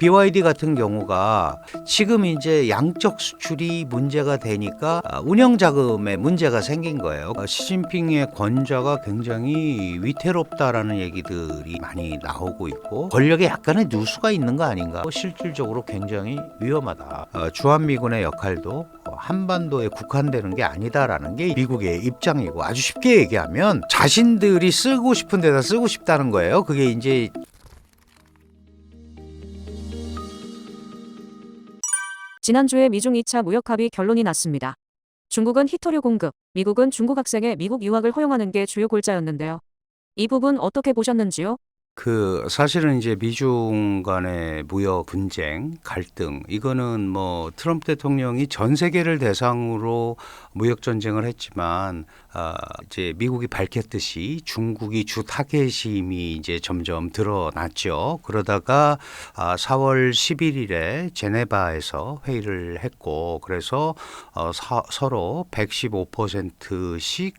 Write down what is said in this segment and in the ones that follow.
BYD 같은 경우가 지금 이제 양적 수출이 문제가 되니까 운영 자금에 문제가 생긴 거예요. 시진핑의 권좌가 굉장히 위태롭다라는 얘기들이 많이 나오고 있고 권력에 약간의 누수가 있는 거 아닌가. 실질적으로 굉장히 위험하다. 주한미군의 역할도 한반도에 국한되는 게 아니다라는 게 미국의 입장이고, 아주 쉽게 얘기하면 자신들이 쓰고 싶은 데다 쓰고 싶다는 거예요. 그게 이제 지난주에 미중 2차 무역 합의 결론이 났습니다. 중국은 히토류 공급, 미국은 중국 학생의 미국 유학을 허용하는 게 주요 골자였는데요. 이 부분 어떻게 보셨는지요? 사실은 이제 미중 간의 무역 분쟁, 갈등, 이거는 뭐 트럼프 대통령이 전 세계를 대상으로 무역 전쟁을 했지만, 이제 미국이 밝혔듯이 중국이 주 타겟임이 이제 점점 드러났죠. 그러다가 4월 11일에 제네바에서 회의를 했고, 그래서 서로 115%씩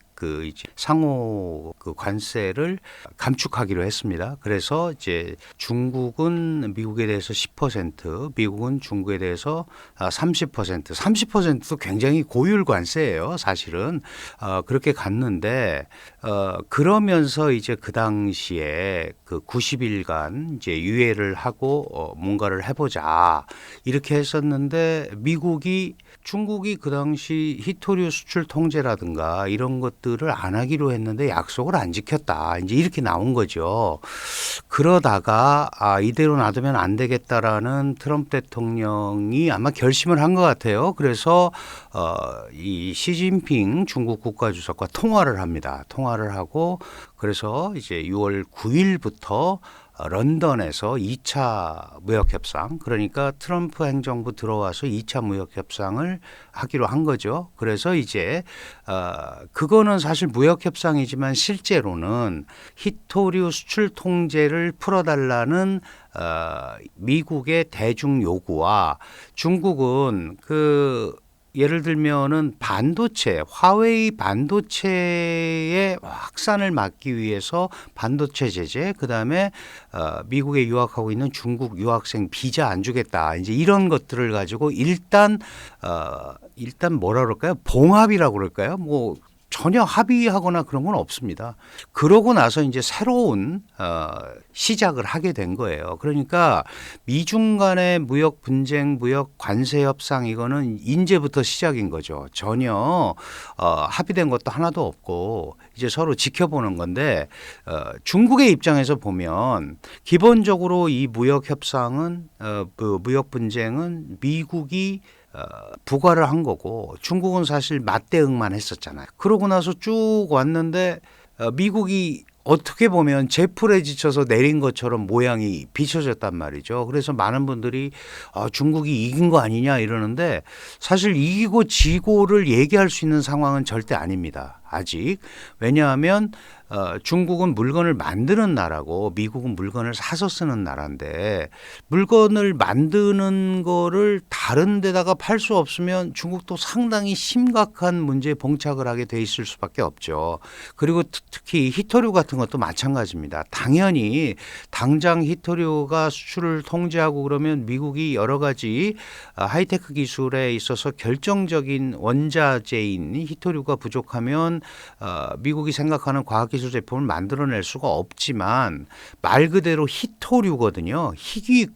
이제 상호 관세를 감축하기로 했습니다. 그래서 이제 중국은 미국에 대해서 10%, 미국은 중국에 대해서 30%, 30%도 굉장히 고율 관세예요, 사실은. 그렇게 갔는데, 그러면서 이제 그 당시에 그 90일간 이제 유예를 하고 뭔가를 해보자 이렇게 했었는데, 중국이 그 당시 히토류 수출 통제라든가 이런 것들을 안 하기로 했는데 약속을 안 지켰다. 이제 이렇게 나온 거죠. 그러다가 이대로 놔두면 안 되겠다라는 트럼프 대통령이 아마 결심을 한 것 같아요. 그래서 이 시진핑 중국 국가주석과 통화를 합니다. 통화를 하고, 그래서 이제 6월 9일부터 런던에서 2차 무역협상, 그러니까 트럼프 행정부 들어와서 2차 무역협상을 하기로 한 거죠. 그래서 이제 그거는 사실 무역협상이지만 실제로는 히토류 수출 통제를 풀어달라는 미국의 대중 요구와 중국은 예를 들면은 화웨이 반도체의 확산을 막기 위해서 반도체 제재, 그다음에 미국에 유학하고 있는 중국 유학생 비자 안 주겠다. 이제 이런 것들을 가지고 일단 뭐라 그럴까요? 봉합이라고 그럴까요? 뭐 전혀 합의하거나 그런 건 없습니다. 그러고 나서 이제 새로운 시작을 하게 된 거예요. 그러니까 미중 간의 무역 분쟁, 무역 관세 협상, 이거는 이제부터 시작인 거죠. 전혀 합의된 것도 하나도 없고 이제 서로 지켜보는 건데, 중국의 입장에서 보면 기본적으로 이 무역 협상은 무역 분쟁은 미국이 부과를 한 거고, 중국은 사실 맞대응만 했었잖아요. 그러고 나서 쭉 왔는데 미국이 어떻게 보면 제풀에 지쳐서 내린 것처럼 모양이 비춰졌단 말이죠. 그래서 많은 분들이 중국이 이긴 거 아니냐 이러는데, 사실 이기고 지고를 얘기할 수 있는 상황은 절대 아닙니다. 아직. 왜냐하면 중국은 물건을 만드는 나라고 미국은 물건을 사서 쓰는 나라인데, 물건을 만드는 거를 다른 데다가 팔 수 없으면 중국도 상당히 심각한 문제에 봉착을 하게 돼 있을 수밖에 없죠. 그리고 특히 히토류 같은 것도 마찬가지입니다. 당연히 당장 히토류가 수출을 통제하고 그러면 미국이 여러 가지 하이테크 기술에 있어서 결정적인 원자재인 히토류가 부족하면 미국이 생각하는 과학기술 제품을 만들어낼 수가 없지만, 말 그대로 히토류거든요. 희귀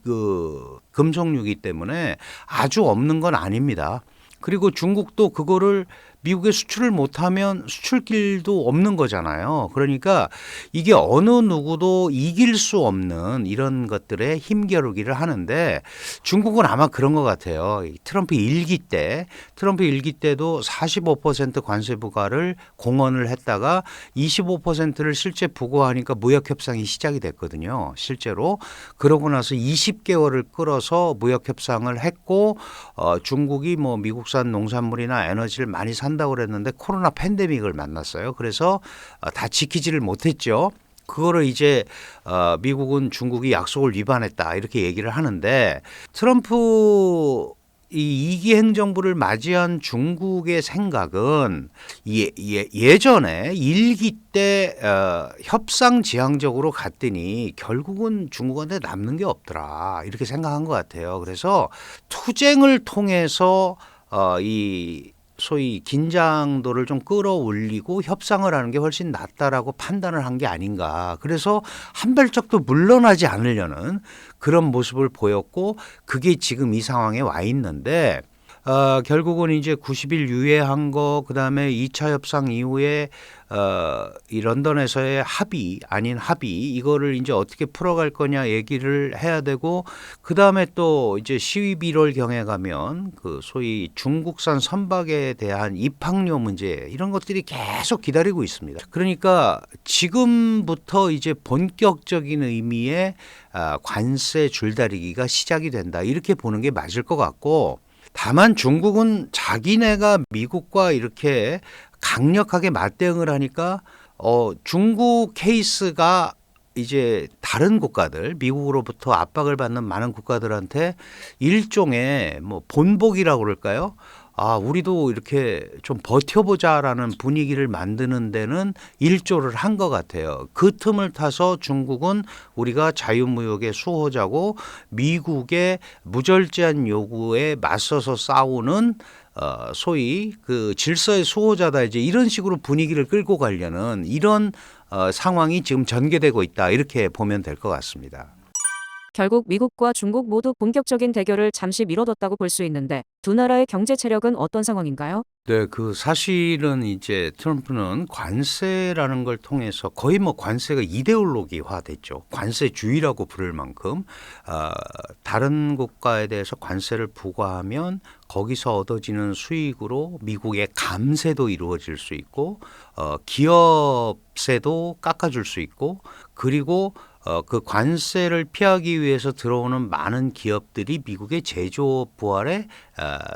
금속류이기 때문에 아주 없는 건 아닙니다. 그리고 중국도 그거를 미국에 수출을 못하면 수출길도 없는 거잖아요. 그러니까 이게 어느 누구도 이길 수 없는 이런 것들에 힘겨루기를 하는데, 중국은 아마 그런 것 같아요. 트럼프 일기 때도 45% 관세 부과를 공언을 했다가 25%를 실제 부과하니까 무역 협상이 시작이 됐거든요. 실제로. 그러고 나서 20개월을 끌어서 무역 협상을 했고, 중국이 뭐 미국산 농산물이나 에너지를 많이 산다고 그랬는데 코로나 팬데믹을 만났어요. 그래서 다 지키지를 못했죠. 그거를 이제 미국은 중국이 약속을 위반했다 이렇게 얘기를 하는데, 트럼프 이 2기 행정부를 맞이한 중국의 생각은 예전에 1기 때 협상지향적으로 갔더니 결국은 중국한테 남는 게 없더라 이렇게 생각한 것 같아요. 그래서 투쟁을 통해서 이 소위 긴장도를 좀 끌어올리고 협상을 하는 게 훨씬 낫다라고 판단을 한 게 아닌가. 그래서 한 발짝도 물러나지 않으려는 그런 모습을 보였고 그게 지금 이 상황에 와 있는데 결국은 이제 90일 유예한 거 그다음에 2차 협상 이후에 이 런던에서의 합의 아닌 합의 이거를 이제 어떻게 풀어갈 거냐 얘기를 해야 되고 그다음에 또 이제 11월 경에 가면 그 소위 중국산 선박에 대한 입항료 문제 이런 것들이 계속 기다리고 있습니다. 그러니까 지금부터 이제 본격적인 의미의 관세 줄다리기가 시작이 된다 이렇게 보는 게 맞을 것 같고 다만 중국은 자기네가 미국과 이렇게 강력하게 맞대응을 하니까 중국 케이스가 이제 다른 국가들 미국으로부터 압박을 받는 많은 국가들한테 일종의 뭐 본보기라고 그럴까요? 우리도 이렇게 좀 버텨보자라는 분위기를 만드는 데는 일조를 한 것 같아요. 그 틈을 타서 중국은 우리가 자유무역의 수호자고 미국의 무절제한 요구에 맞서서 싸우는 소위 그 질서의 수호자다 이제 이런 식으로 분위기를 끌고 가려는 이런 상황이 지금 전개되고 있다 이렇게 보면 될 것 같습니다. 결국 미국과 중국 모두 본격적인 대결을 잠시 미뤄뒀다고 볼 수 있는데 두 나라의 경제 체력은 어떤 상황인가요? 네, 그 사실은 이제 트럼프는 관세라는 걸 통해서 거의 뭐 관세가 이데올로기화 됐죠. 관세주의라고 부를 만큼 다른 국가에 대해서 관세를 부과하면 거기서 얻어지는 수익으로 미국의 감세도 이루어질 수 있고 기업세도 깎아줄 수 있고 그리고 그 관세를 피하기 위해서 들어오는 많은 기업들이 미국의 제조업 부활에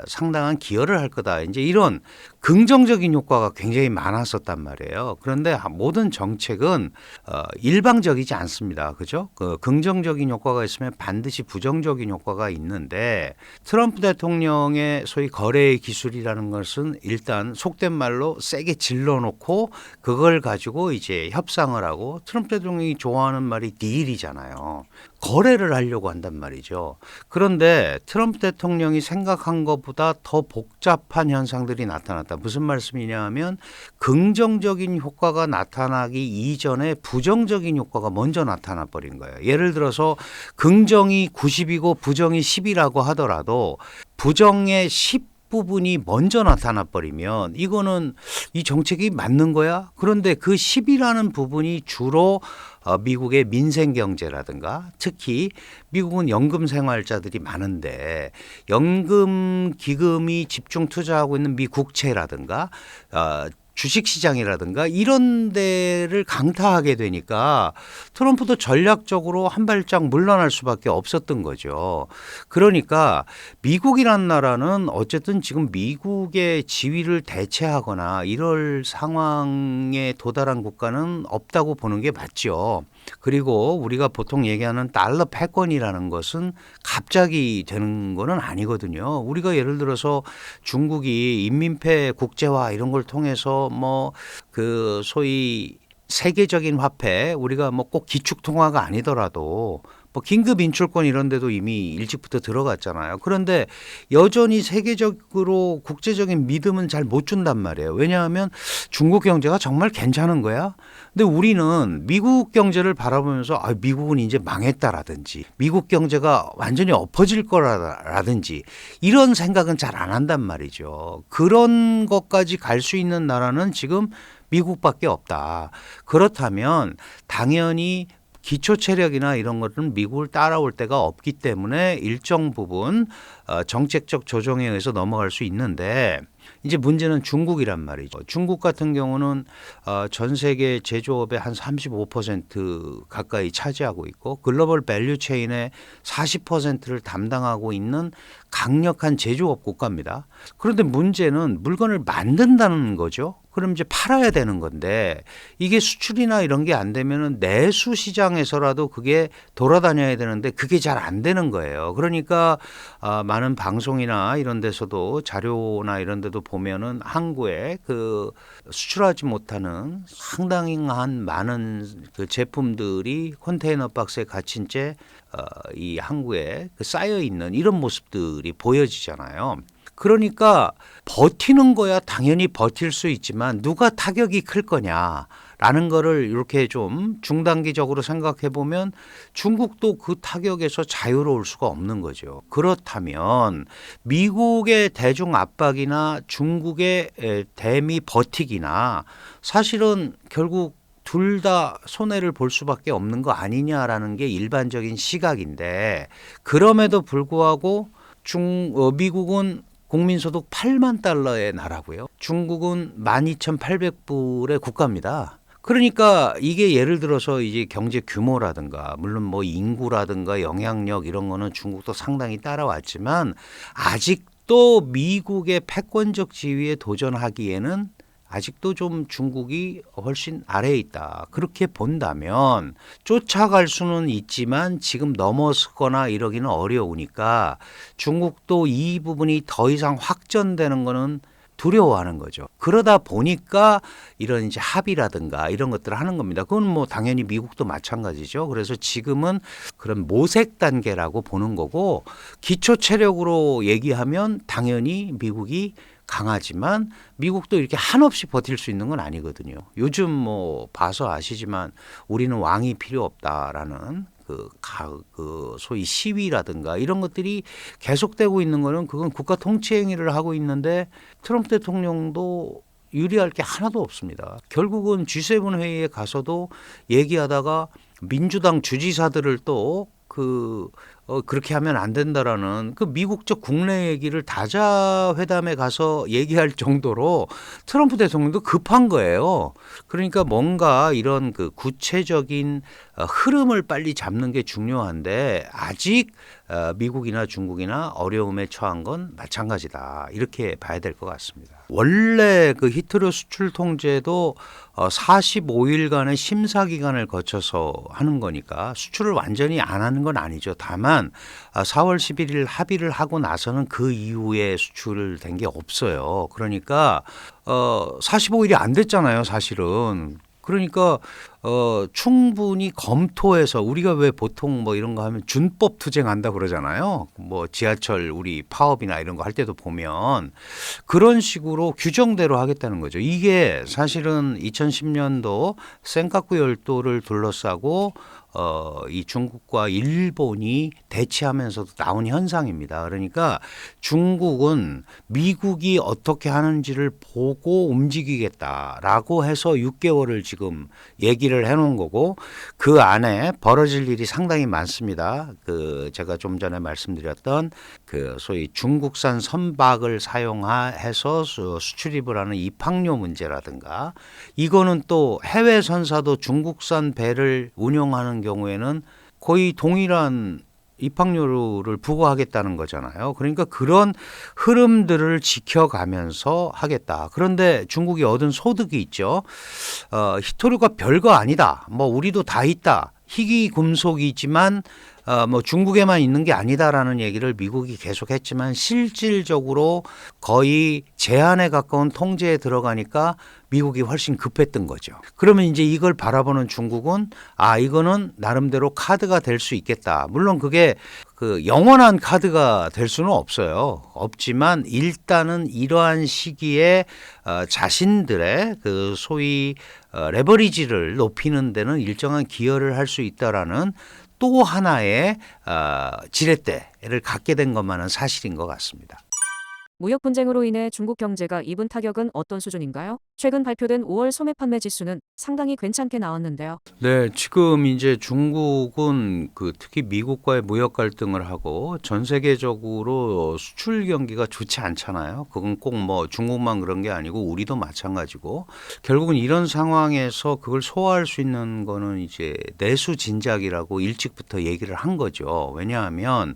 상당한 기여를 할 거다. 이제 이런 긍정적인 효과가 굉장히 많았었단 말이에요. 그런데 모든 정책은 일방적이지 않습니다. 그죠? 그 긍정적인 효과가 있으면 반드시 부정적인 효과가 있는데 트럼프 대통령의 소위 거래의 기술이라는 것은 일단 속된 말로 세게 질러놓고 그걸 가지고 이제 협상을 하고 트럼프 대통령이 좋아하는 말이 딜이잖아요. 거래를 하려고 한단 말이죠. 그런데 트럼프 대통령이 생각한 것보다 더 복잡한 현상들이 나타났다. 무슨 말씀이냐 하면 긍정적인 효과가 나타나기 이전에 부정적인 효과가 먼저 나타나 버린 거예요. 예를 들어서 긍정이 90이고 부정이 10이라고 하더라도 부정의 10 부분이 먼저 나타나 버리면 이거는 이 정책이 맞는 거야? 그런데 그 10이라는 부분이 주로 미국의 민생 경제라든가 특히 미국은 연금 생활자들이 많은데 연금 기금이 집중 투자하고 있는 미 국채라든가 주식시장이라든가 이런 데를 강타하게 되니까 트럼프도 전략적으로 한 발짝 물러날 수밖에 없었던 거죠. 그러니까 미국이란 나라는 어쨌든 지금 미국의 지위를 대체하거나 이럴 상황에 도달한 국가는 없다고 보는 게 맞죠. 그리고 우리가 보통 얘기하는 달러 패권이라는 것은 갑자기 되는 거는 아니거든요. 우리가 예를 들어서 중국이 인민폐 국제화 이런 걸 통해서 뭐 그 소위 세계적인 화폐 우리가 뭐 꼭 기축통화가 아니더라도 뭐 긴급 인출권 이런 데도 이미 일찍부터 들어갔잖아요. 그런데 여전히 세계적으로 국제적인 믿음은 잘 못 준단 말이에요. 왜냐하면 중국 경제가 정말 괜찮은 거야. 근데 우리는 미국 경제를 바라보면서 미국은 이제 망했다라든지 미국 경제가 완전히 엎어질 거라든지 이런 생각은 잘 안 한단 말이죠. 그런 것까지 갈 수 있는 나라는 지금 미국밖에 없다. 그렇다면 당연히 기초 체력이나 이런 것은 미국을 따라올 데가 없기 때문에 일정 부분 정책적 조정에 의해서 넘어갈 수 있는데 이제 문제는 중국이란 말이죠. 중국 같은 경우는 전 세계 제조업의 한 35% 가까이 차지하고 있고 글로벌 밸류 체인의 40%를 담당하고 있는 강력한 제조업 국가입니다. 그런데 문제는 물건을 만든다는 거죠. 그럼 이제 팔아야 되는 건데 이게 수출이나 이런 게 안 되면은 내수 시장에서라도 그게 돌아다녀야 되는데 그게 잘 안 되는 거예요. 그러니까 많은 방송이나 이런 데서도 자료나 이런 데도 보면은 항구에 그 수출하지 못하는 상당한 많은 그 제품들이 컨테이너 박스에 갇힌 채 이 항구에 쌓여 있는 이런 모습들이 보여지잖아요. 그러니까 버티는 거야 당연히 버틸 수 있지만 누가 타격이 클 거냐라는 거를 이렇게 좀 중단기적으로 생각해 보면 중국도 그 타격에서 자유로울 수가 없는 거죠. 그렇다면 미국의 대중 압박이나 중국의 대미 버티기나 사실은 결국 둘 다 손해를 볼 수밖에 없는 거 아니냐라는 게 일반적인 시각인데 그럼에도 불구하고 미국은 국민소득 8만 달러의 나라고요. 중국은 12,800불의 국가입니다. 그러니까 이게 예를 들어서 이제 경제 규모라든가 물론 뭐 인구라든가 영향력 이런 거는 중국도 상당히 따라왔지만 아직도 미국의 패권적 지위에 도전하기에는 아직도 좀 중국이 훨씬 아래에 있다. 그렇게 본다면 쫓아갈 수는 있지만 지금 넘어서거나 이러기는 어려우니까 중국도 이 부분이 더 이상 확전되는 거는 두려워하는 거죠. 그러다 보니까 이런 이제 합의라든가 이런 것들을 하는 겁니다. 그건 뭐 당연히 미국도 마찬가지죠. 그래서 지금은 그런 모색 단계라고 보는 거고 기초 체력으로 얘기하면 당연히 미국이 강하지만 미국도 이렇게 한없이 버틸 수 있는 건 아니거든요. 요즘 뭐 봐서 아시지만 우리는 왕이 필요 없다라는 그 소위 시위라든가 이런 것들이 계속되고 있는 거는 그건 국가 통치 행위를 하고 있는데 트럼프 대통령도 유리할 게 하나도 없습니다. 결국은 G7 회의에 가서도 얘기하다가 민주당 주지사들을 또 그렇게 하면 안 된다라는 그 미국적 국내 얘기를 다자회담에 가서 얘기할 정도로 트럼프 대통령도 급한 거예요. 그러니까 뭔가 이런 그 구체적인 흐름을 빨리 잡는 게 중요한데 아직 미국이나 중국이나 어려움에 처한 건 마찬가지다. 이렇게 봐야 될 것 같습니다. 원래 그 히토류 수출 통제도 45일간의 심사 기간을 거쳐서 하는 거니까 수출을 완전히 안 하는 건 아니죠. 다만 4월 11일 합의를 하고 나서는 그 이후에 수출된 게 없어요. 그러니까 45일이 안 됐잖아요, 사실은. 그러니까 충분히 검토해서 우리가 왜 보통 뭐 이런 거 하면 준법 투쟁한다 그러잖아요. 뭐 지하철 우리 파업이나 이런 거 할 때도 보면 그런 식으로 규정대로 하겠다는 거죠. 이게 사실은 2010년도 센카쿠 열도를 둘러싸고 이 중국과 일본이 대치하면서도 나온 현상입니다. 그러니까 중국은 미국이 어떻게 하는지를 보고 움직이겠다라고 해서 6개월을 지금 얘기를 해놓은 거고 그 안에 벌어질 일이 상당히 많습니다. 제가 좀 전에 말씀드렸던 그 소위 중국산 선박을 사용해서 수출입을 하는 입항료 문제라든가 이거는 또 해외 선사도 중국산 배를 운용하는 경우에는 거의 동일한 입항료를 부과하겠다는 거잖아요. 그러니까 그런 흐름들을 지켜가면서 하겠다. 그런데 중국이 얻은 소득이 있죠. 히토류가 별거 아니다. 뭐 우리도 다 있다. 희귀 금속이지만 뭐 중국에만 있는 게 아니다라는 얘기를 미국이 계속했지만 실질적으로 거의 제한에 가까운 통제에 들어가니까 미국이 훨씬 급했던 거죠. 그러면 이제 이걸 바라보는 중국은 이거는 나름대로 카드가 될 수 있겠다. 물론 그게 그 영원한 카드가 될 수는 없어요. 없지만 일단은 이러한 시기에 자신들의 그 소위 레버리지를 높이는 데는 일정한 기여를 할 수 있다라는 또 하나의 지렛대를 갖게 된 것만은 사실인 것 같습니다. 무역 분쟁으로 인해 중국 경제가 입은 타격은 어떤 수준인가요? 최근 발표된 5월 소매 판매 지수는 상당히 괜찮게 나왔는데요. 네, 지금 이제 중국은 특히 미국과의 무역 갈등을 하고 전 세계적으로 수출 경기가 좋지 않잖아요. 그건 꼭 뭐 중국만 그런 게 아니고 우리도 마찬가지고 결국은 이런 상황에서 그걸 소화할 수 있는 거는 이제 내수 진작이라고 일찍부터 얘기를 한 거죠. 왜냐하면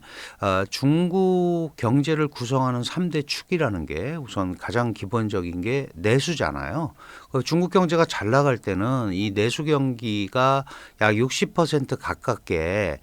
중국 경제를 구성하는 3대 축이라는 게 우선 가장 기본적인 게 내수잖아요. 중국 경제가 잘 나갈 때는 이 내수 경기가 약 60% 가깝게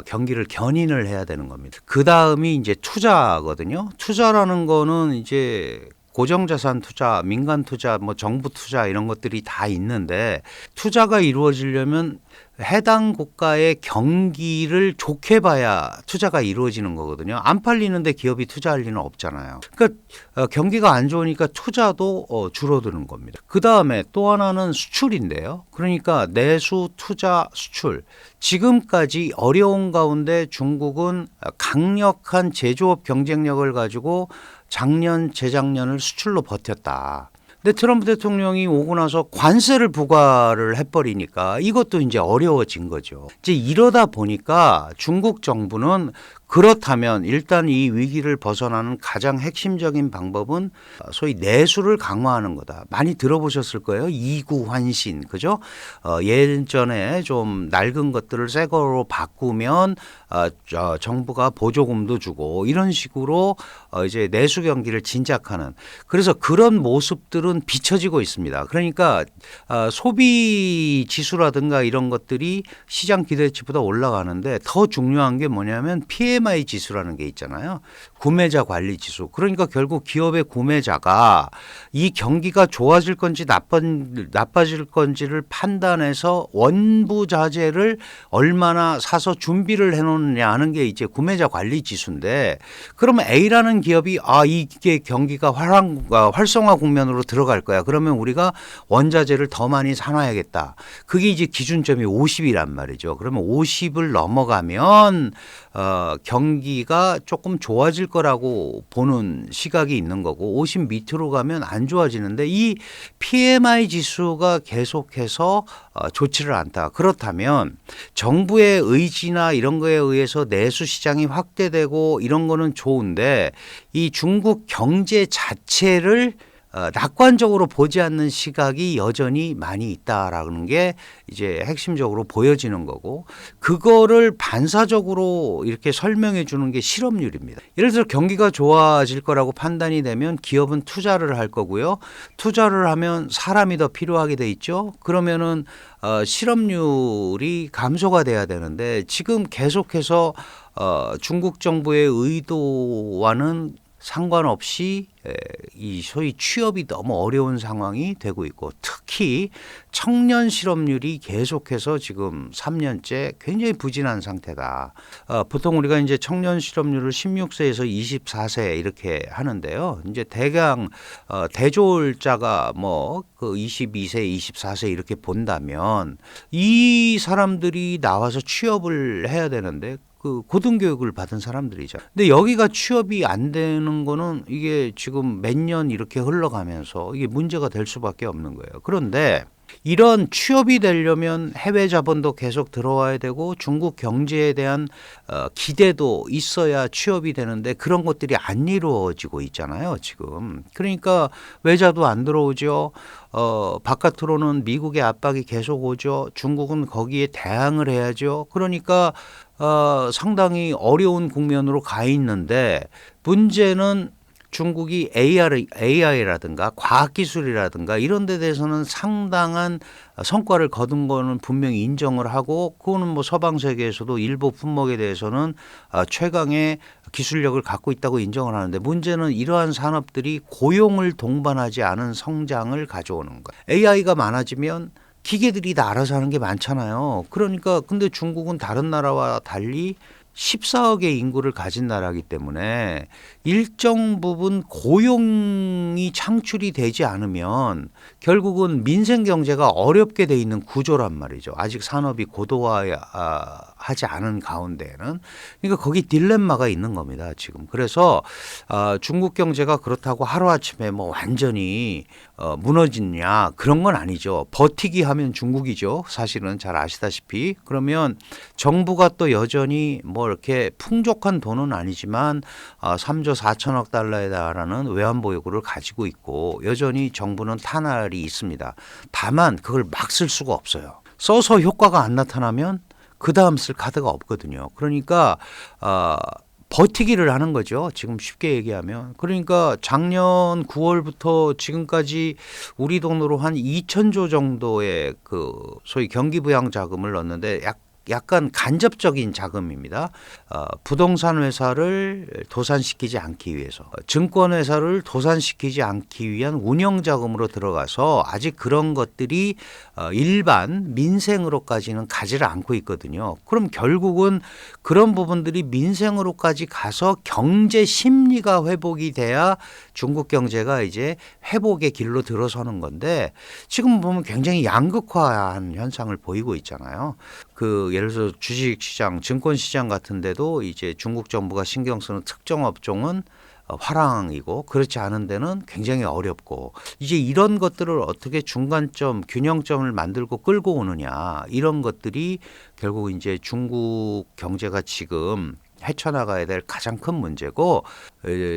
경기를 견인을 해야 되는 겁니다. 그 다음이 이제 투자거든요. 투자라는 거는 이제 고정자산 투자, 민간 투자, 뭐 정부 투자 이런 것들이 다 있는데 투자가 이루어지려면 해당 국가의 경기를 좋게 봐야 투자가 이루어지는 거거든요. 안 팔리는데 기업이 투자할 리는 없잖아요. 그러니까 경기가 안 좋으니까 투자도 줄어드는 겁니다. 그다음에 또 하나는 수출인데요. 그러니까 내수, 투자, 수출. 지금까지 어려운 가운데 중국은 강력한 제조업 경쟁력을 가지고 작년, 재작년을 수출로 버텼다. 근데 트럼프 대통령이 오고 나서 관세를 부과를 해버리니까 이것도 이제 어려워진 거죠. 이제 이러다 보니까 중국 정부는 그렇다면 일단 이 위기를 벗어나는 가장 핵심적인 방법은 소위 내수를 강화하는 거다. 많이 들어보셨을 거예요. 이구환신, 그죠? 예전에 좀 낡은 것들을 새 거로 바꾸면 정부가 보조금도 주고 이런 식으로 이제 내수 경기를 진작하는, 그래서 그런 모습들은 비춰지고 있습니다. 그러니까 소비 지수라든가 이런 것들이 시장 기대치보다 올라가는데 더 중요한 게 뭐냐면 PMI 지수라는 게 있잖아요. 구매자 관리 지수. 그러니까 결국 기업의 구매자가 이 경기가 좋아질 건지 나빠질 건지를 판단해서 원부 자재를 얼마나 사서 준비를 해놓느냐 하는 게 이제 구매자 관리 지수인데, 그러면 A라는 기업이 이게 경기가 활성화 국면으로 들어갈 거야. 그러면 우리가 원자재를 더 많이 사놔야겠다. 그게 이제 기준점이 50이란 말이죠. 그러면 50을 넘어가면 경기가 조금 좋아질 거라고 보는 시각이 있는 거고, 50 밑으로 가면 안 좋아지는데 이 PMI 지수가 계속해서 좋지를 않다. 그렇다면 정부의 의지나 이런 거에 의해서 내수 시장이 확대되고 이런 거는 좋은데 이 중국 경제 자체를 낙관적으로 보지 않는 시각이 여전히 많이 있다라는 게 이제 핵심적으로 보여지는 거고, 그거를 반사적으로 이렇게 설명해 주는 게 실업률입니다. 예를 들어 경기가 좋아질 거라고 판단이 되면 기업은 투자를 할 거고요. 투자를 하면 사람이 더 필요하게 돼 있죠. 그러면은 실업률이 감소가 돼야 되는데 지금 계속해서 중국 정부의 의도와는 상관없이 이 소위 취업이 너무 어려운 상황이 되고 있고, 특히 청년 실업률이 계속해서 지금 3년째 굉장히 부진한 상태다. 보통 우리가 이제 청년 실업률을 16세에서 24세 이렇게 하는데요. 이제 대강 대졸자가 뭐 그 22세, 24세 이렇게 본다면 이 사람들이 나와서 취업을 해야 되는데 그 고등교육을 받은 사람들이죠. 근데 여기가 취업이 안 되는 거는 이게 지금 몇 년 이렇게 흘러가면서 이게 문제가 될 수밖에 없는 거예요. 그런데 이런 취업이 되려면 해외 자본도 계속 들어와야 되고 중국 경제에 대한 기대도 있어야 취업이 되는데 그런 것들이 안 이루어지고 있잖아요, 지금. 그러니까 외자도 안 들어오죠. 바깥으로는 미국의 압박이 계속 오죠. 중국은 거기에 대항을 해야죠. 그러니까 상당히 어려운 국면으로 가 있는데, 문제는 중국이 AI라든가 과학기술이라든가 이런 데 대해서는 상당한 성과를 거둔 거는 분명히 인정을 하고, 그거는 뭐 서방 세계에서도 일부 품목에 대해서는 최강의 기술력을 갖고 있다고 인정을 하는데, 문제는 이러한 산업들이 고용을 동반하지 않은 성장을 가져오는 거예요. AI가 많아지면 기계들이 다 알아서 하는 게 많잖아요. 그러니까 근데 중국은 다른 나라와 달리 14억의 인구를 가진 나라이기 때문에 일정 부분 고용이 창출이 되지 않으면 결국은 민생 경제가 어렵게 돼 있는 구조란 말이죠. 아직 산업이 고도화하지 않은 가운데에는. 그러니까 거기 딜레마가 있는 겁니다, 지금. 그래서 중국 경제가 그렇다고 하루아침에 뭐 완전히 무너지냐 그런 건 아니죠. 버티기 하면 중국이죠. 사실은 잘 아시다시피. 그러면 정부가 또 여전히 뭐 이렇게 풍족한 돈은 아니지만 3조 4천억 달러에 달하는 외환 보유고를 가지고 있고 여전히 정부는 탄알이 있습니다. 다만 그걸 막 쓸 수가 없어요. 써서 효과가 안 나타나면 그 다음 쓸 카드가 없거든요. 그러니까 버티기를 하는 거죠. 지금 쉽게 얘기하면. 그러니까 작년 9월부터 지금까지 우리 돈으로 한 2천조 정도의 그 소위 경기부양 자금을 넣었는데 약간 간접적인 자금입니다. 부동산 회사를 도산시키지 않기 위해서, 증권 회사를 도산시키지 않기 위한 운영 자금으로 들어가서 아직 그런 것들이 일반 민생으로까지는 가지를 않고 있거든요. 그럼 결국은 그런 부분들이 민생으로까지 가서 경제 심리가 회복이 돼야 중국 경제가 이제 회복의 길로 들어서는 건데, 지금 보면 굉장히 양극화한 현상을 보이고 있잖아요. 그 예를 들어서 주식시장, 증권시장 같은 데도 이제 중국 정부가 신경 쓰는 특정 업종은 화랑이고 그렇지 않은 데는 굉장히 어렵고, 이제 이런 것들을 어떻게 중간점, 균형점을 만들고 끌고 오느냐, 이런 것들이 결국 이제 중국 경제가 지금 헤쳐나가야 될 가장 큰 문제고,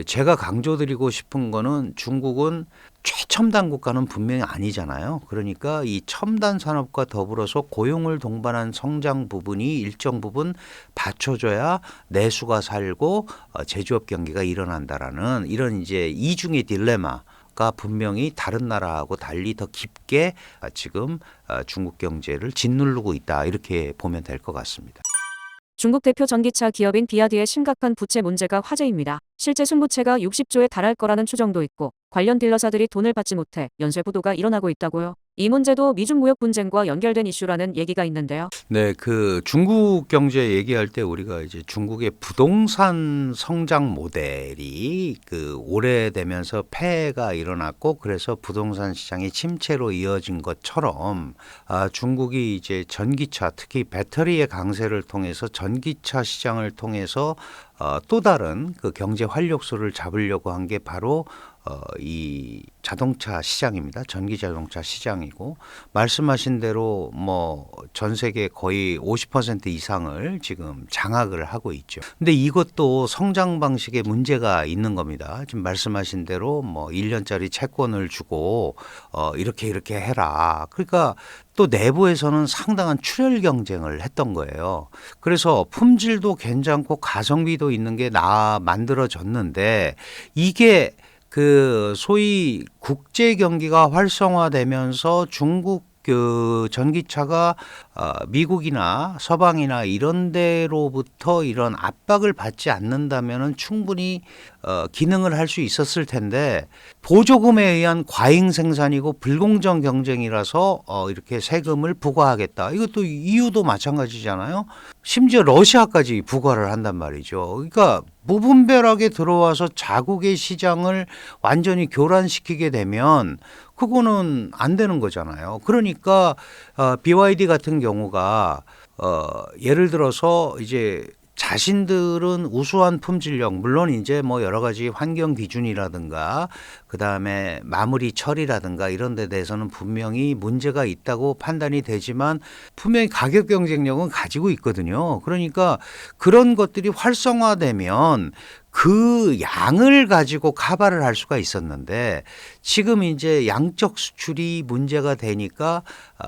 제가 강조드리고 싶은 거는 중국은 최첨단 국가는 분명히 아니잖아요. 그러니까 이 첨단 산업과 더불어서 고용을 동반한 성장 부분이 일정 부분 받쳐줘야 내수가 살고 제조업 경기가 일어난다라는 이런 이제 이중의 딜레마가 분명히 다른 나라하고 달리 더 깊게 지금 중국 경제를 짓누르고 있다, 이렇게 보면 될 것 같습니다. 중국 대표 전기차 기업인 비아디의 심각한 부채 문제가 화제입니다. 실제 순부채가 60조에 달할 거라는 추정도 있고, 관련 딜러사들이 돈을 받지 못해 연쇄 부도가 일어나고 있다고요. 이 문제도 미중 무역 분쟁과 연결된 이슈라는 얘기가 있는데요. 네, 그 중국 경제 얘기할 때 우리가 이제 중국의 부동산 성장 모델이 그 오래되면서 폐해가 일어났고, 그래서 부동산 시장이 침체로 이어진 것처럼 중국이 이제 전기차, 특히 배터리의 강세를 통해서 전기차 시장을 통해서 또 다른 그 경제 활력소를 잡으려고 한 게 바로 이 자동차 시장입니다. 전기 자동차 시장이고, 말씀하신 대로 뭐 전 세계 거의 50% 이상을 지금 장악을 하고 있죠. 근데 이것도 성장 방식에 문제가 있는 겁니다. 지금 말씀하신 대로 뭐 1년짜리 채권을 주고 이렇게 해라. 그러니까 또 내부에서는 상당한 출혈 경쟁을 했던 거예요. 그래서 품질도 괜찮고 가성비도 있는 게 만들어졌는데, 이게 그 소위 국제 경기가 활성화되면서 중국 그 전기차가 미국이나 서방이나 이런 데로부터 이런 압박을 받지 않는다면은 충분히 기능을 할 수 있었을 텐데, 보조금에 의한 과잉 생산이고 불공정 경쟁이라서 이렇게 세금을 부과하겠다. 이것도 이유도 마찬가지잖아요. 심지어 러시아까지 부과를 한단 말이죠. 그러니까 무분별하게 들어와서 자국의 시장을 완전히 교란시키게 되면 그거는 안 되는 거잖아요. 그러니까 BYD 같은 경우가 예를 들어서 이제 자신들은 우수한 품질력, 물론 이제 뭐 여러 가지 환경 기준이라든가 그다음에 마무리 처리라든가 이런 데 대해서는 분명히 문제가 있다고 판단이 되지만, 분명히 가격 경쟁력은 가지고 있거든요. 그러니까 그런 것들이 활성화되면 그 양을 가지고 커버를 할 수가 있었는데, 지금 이제 양적 수출이 문제가 되니까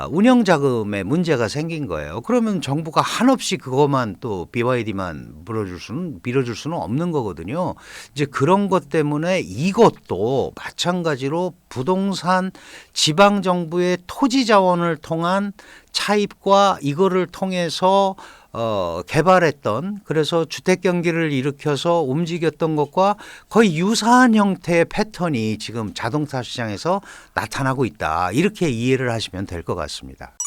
운영 자금에 문제가 생긴 거예요. 그러면 정부가 한없이 그것만 또 BYD만 밀어줄 수는 없는 거거든요. 이제 그런 것 때문에 이것도 마찬가지로 부동산 지방 정부의 토지 자원을 통한 차입과 이거를 통해서 개발했던, 그래서 주택 경기를 일으켜서 움직였던 것과 거의 유사한 형태의 패턴이 지금 자동차 시장에서 나타나고 있다, 이렇게 이해를 하시면 될 것 같습니다.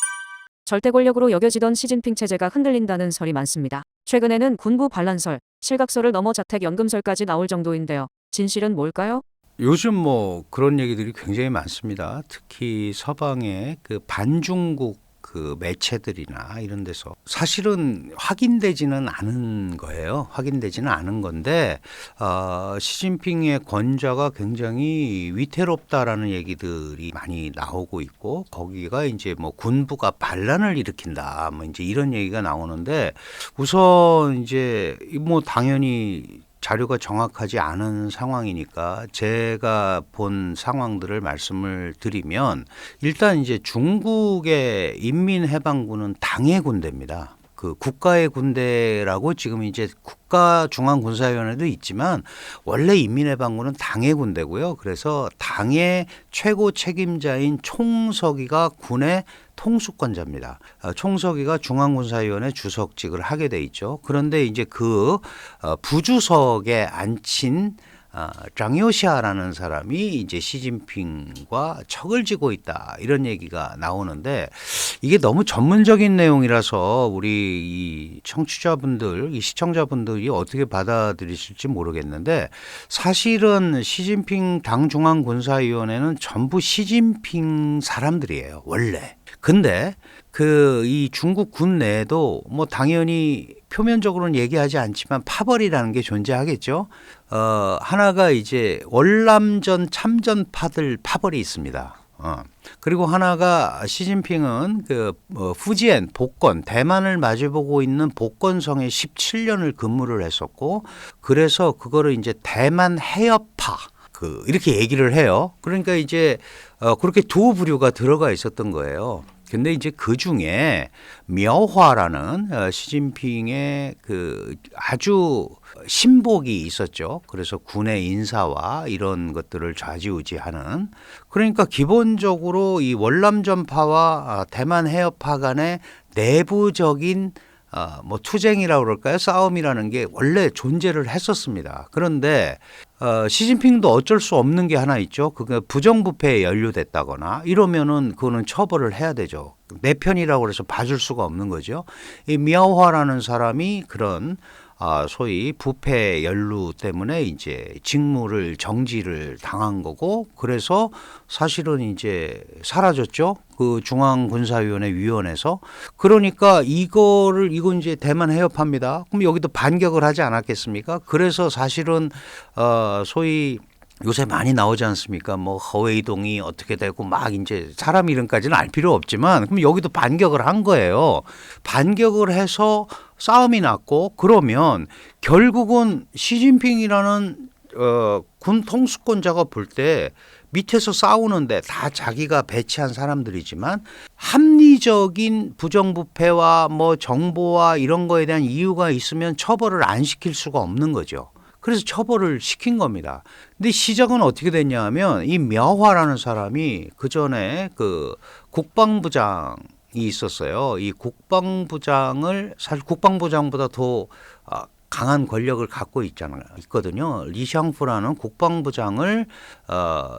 절대 권력으로 여겨지던 시진핑 체제가 흔들린다는 설이 많습니다. 최근에는 군부 반란설, 실각설을 넘어 자택연금설까지 나올 정도인데요. 진실은 뭘까요? 요즘 뭐 그런 얘기들이 굉장히 많습니다. 특히 서방의 그 반중국 그 매체들이나 이런 데서 사실은 확인되지는 않은 거예요. 확인되지는 않은 건데 시진핑의 권좌가 굉장히 위태롭다라는 얘기들이 많이 나오고 있고, 거기가 이제 뭐 군부가 반란을 일으킨다, 뭐 이제 이런 얘기가 나오는데, 우선 이제 뭐 당연히 자료가 정확하지 않은 상황이니까 제가 본 상황들을 말씀을 드리면, 일단 이제 중국의 인민해방군은 당의 군대입니다. 그 국가의 군대라고 지금 이제 국가중앙군사위원회도 있지만 원래 인민해방군은 당의 군대고요. 그래서 당의 최고 책임자인 총서기가 군의 통수권자입니다. 총서기가 중앙군사위원회 주석직을 하게 돼 있죠. 그런데 이제 그 부주석에 앉힌 장요시아라는 사람이 이제 시진핑과 척을 지고 있다 이런 얘기가 나오는데 이게 너무 전문적인 내용이라서 우리 이 청취자분들, 이 시청자분들이 어떻게 받아들이실지 모르겠는데 사실은 시진핑 당 중앙군사위원회는 전부 시진핑 사람들이에요, 원래. 근데 그 이 중국 군 내에도 뭐 당연히 표면적으로는 얘기하지 않지만 파벌이라는 게 존재하겠죠. 하나가 이제 월남전 참전파들 파벌이 있습니다. 그리고 하나가 시진핑은 그 후지엔 복권 대만을 마주보고 있는 복권성에 17년을 근무를 했었고 그래서 그거를 이제 대만 해협파 이렇게 얘기를 해요. 그러니까 이제 그렇게 두 부류가 들어가 있었던 거예요. 근데 이제 그 중에 미화라는 시진핑의 그 아주 신복이 있었죠. 그래서 군의 인사와 이런 것들을 좌지우지하는 그러니까 기본적으로 이 월남전파와 대만 해협파 간의 내부적인 뭐 투쟁이라고 그럴까요? 싸움이라는 게 원래 존재를 했었습니다. 그런데 시진핑도 어쩔 수 없는 게 하나 있죠. 그게 부정부패에 연루됐다거나 이러면은 그거는 처벌을 해야 되죠. 내 편이라고 해서 봐줄 수가 없는 거죠. 이 미아오화라는 사람이 그런 소위 부패 연루 때문에 이제 직무를 정지를 당한 거고 그래서 사실은 이제 사라졌죠. 그 중앙군사위원회 위원회에서 그러니까 이건 이제 대만 해협합니다. 그럼 여기도 반격을 하지 않았겠습니까? 그래서 사실은 소위 요새 많이 나오지 않습니까? 뭐 허웨이동이 어떻게 되고 막 이제 사람 이름까지는 알 필요 없지만 그럼 여기도 반격을 한 거예요. 반격을 해서 싸움이 났고 그러면 결국은 시진핑이라는 군 통수권자가 볼 때 밑에서 싸우는데 다 자기가 배치한 사람들이지만 합리적인 부정부패와 뭐 정보와 이런 거에 대한 이유가 있으면 처벌을 안 시킬 수가 없는 거죠. 그래서 처벌을 시킨 겁니다. 근데 시작은 어떻게 됐냐 하면 이 미화라는 사람이 그 전에 그 국방부장이 있었어요. 이 국방부장을 사실 국방부장보다 더 강한 권력을 갖고 있거든요. 리샹프라는 국방부장을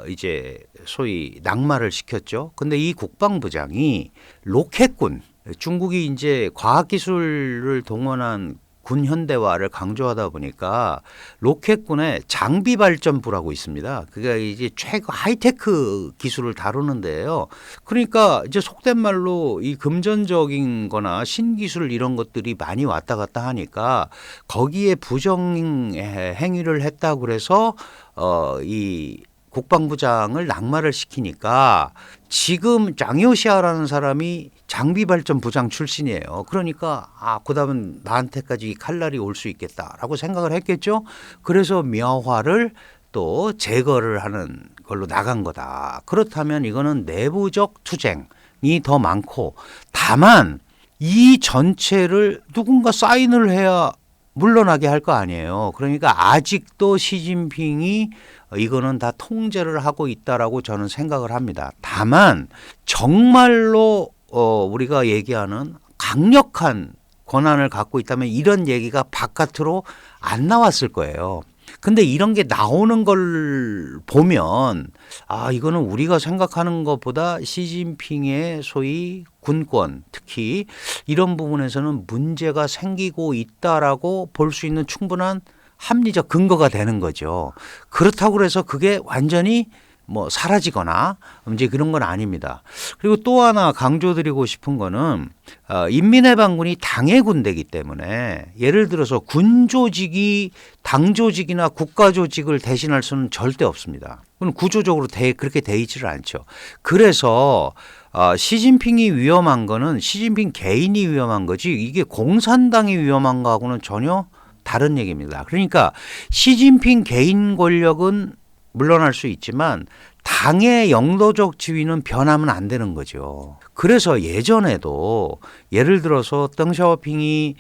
이제 소위 낙마를 시켰죠. 근데 이 국방부장이 로켓군 중국이 이제 과학기술을 동원한 군 현대화를 강조하다 보니까 로켓군의 장비 발전부라고 있습니다. 그게 이제 최고 하이테크 기술을 다루는데요. 그러니까 이제 속된 말로 이 금전적인 거나 신기술 이런 것들이 많이 왔다 갔다 하니까 거기에 부정 행위를 했다고 그래서 이 국방부장을 낙마를 시키니까 지금 장요시아라는 사람이 장비발전부장 출신이에요. 그러니까 그다음은 나한테까지 칼날이 올 수 있겠다라고 생각을 했겠죠. 그래서 미화화를 또 제거를 하는 걸로 나간 거다. 그렇다면 이거는 내부적 투쟁이 더 많고 다만 이 전체를 누군가 사인을 해야 물러나게 할 거 아니에요. 그러니까 아직도 시진핑이 이거는 다 통제를 하고 있다라고 저는 생각을 합니다. 다만 정말로 우리가 얘기하는 강력한 권한을 갖고 있다면 이런 얘기가 바깥으로 안 나왔을 거예요. 근데 이런 게 나오는 걸 보면 이거는 우리가 생각하는 것보다 시진핑의 소위 군권 특히 이런 부분에서는 문제가 생기고 있다라고 볼 수 있는 충분한 합리적 근거가 되는 거죠. 그렇다고 해서 그게 완전히 뭐 사라지거나 이제 그런 건 아닙니다. 그리고 또 하나 강조드리고 싶은 거는 인민해방군이 당의 군대이기 때문에 예를 들어서 군 조직이 당 조직이나 국가 조직을 대신할 수는 절대 없습니다. 그건 구조적으로 그렇게 돼 있지를 않죠. 그래서 시진핑이 위험한 거는 시진핑 개인이 위험한 거지 이게 공산당이 위험한 거하고는 전혀 다른 얘기입니다. 그러니까 시진핑 개인 권력은 물러날 수 있지만 당의 영도적 지위는 변하면 안 되는 거죠. 그래서 예전에도 예를 들어서 덩 샤오핑이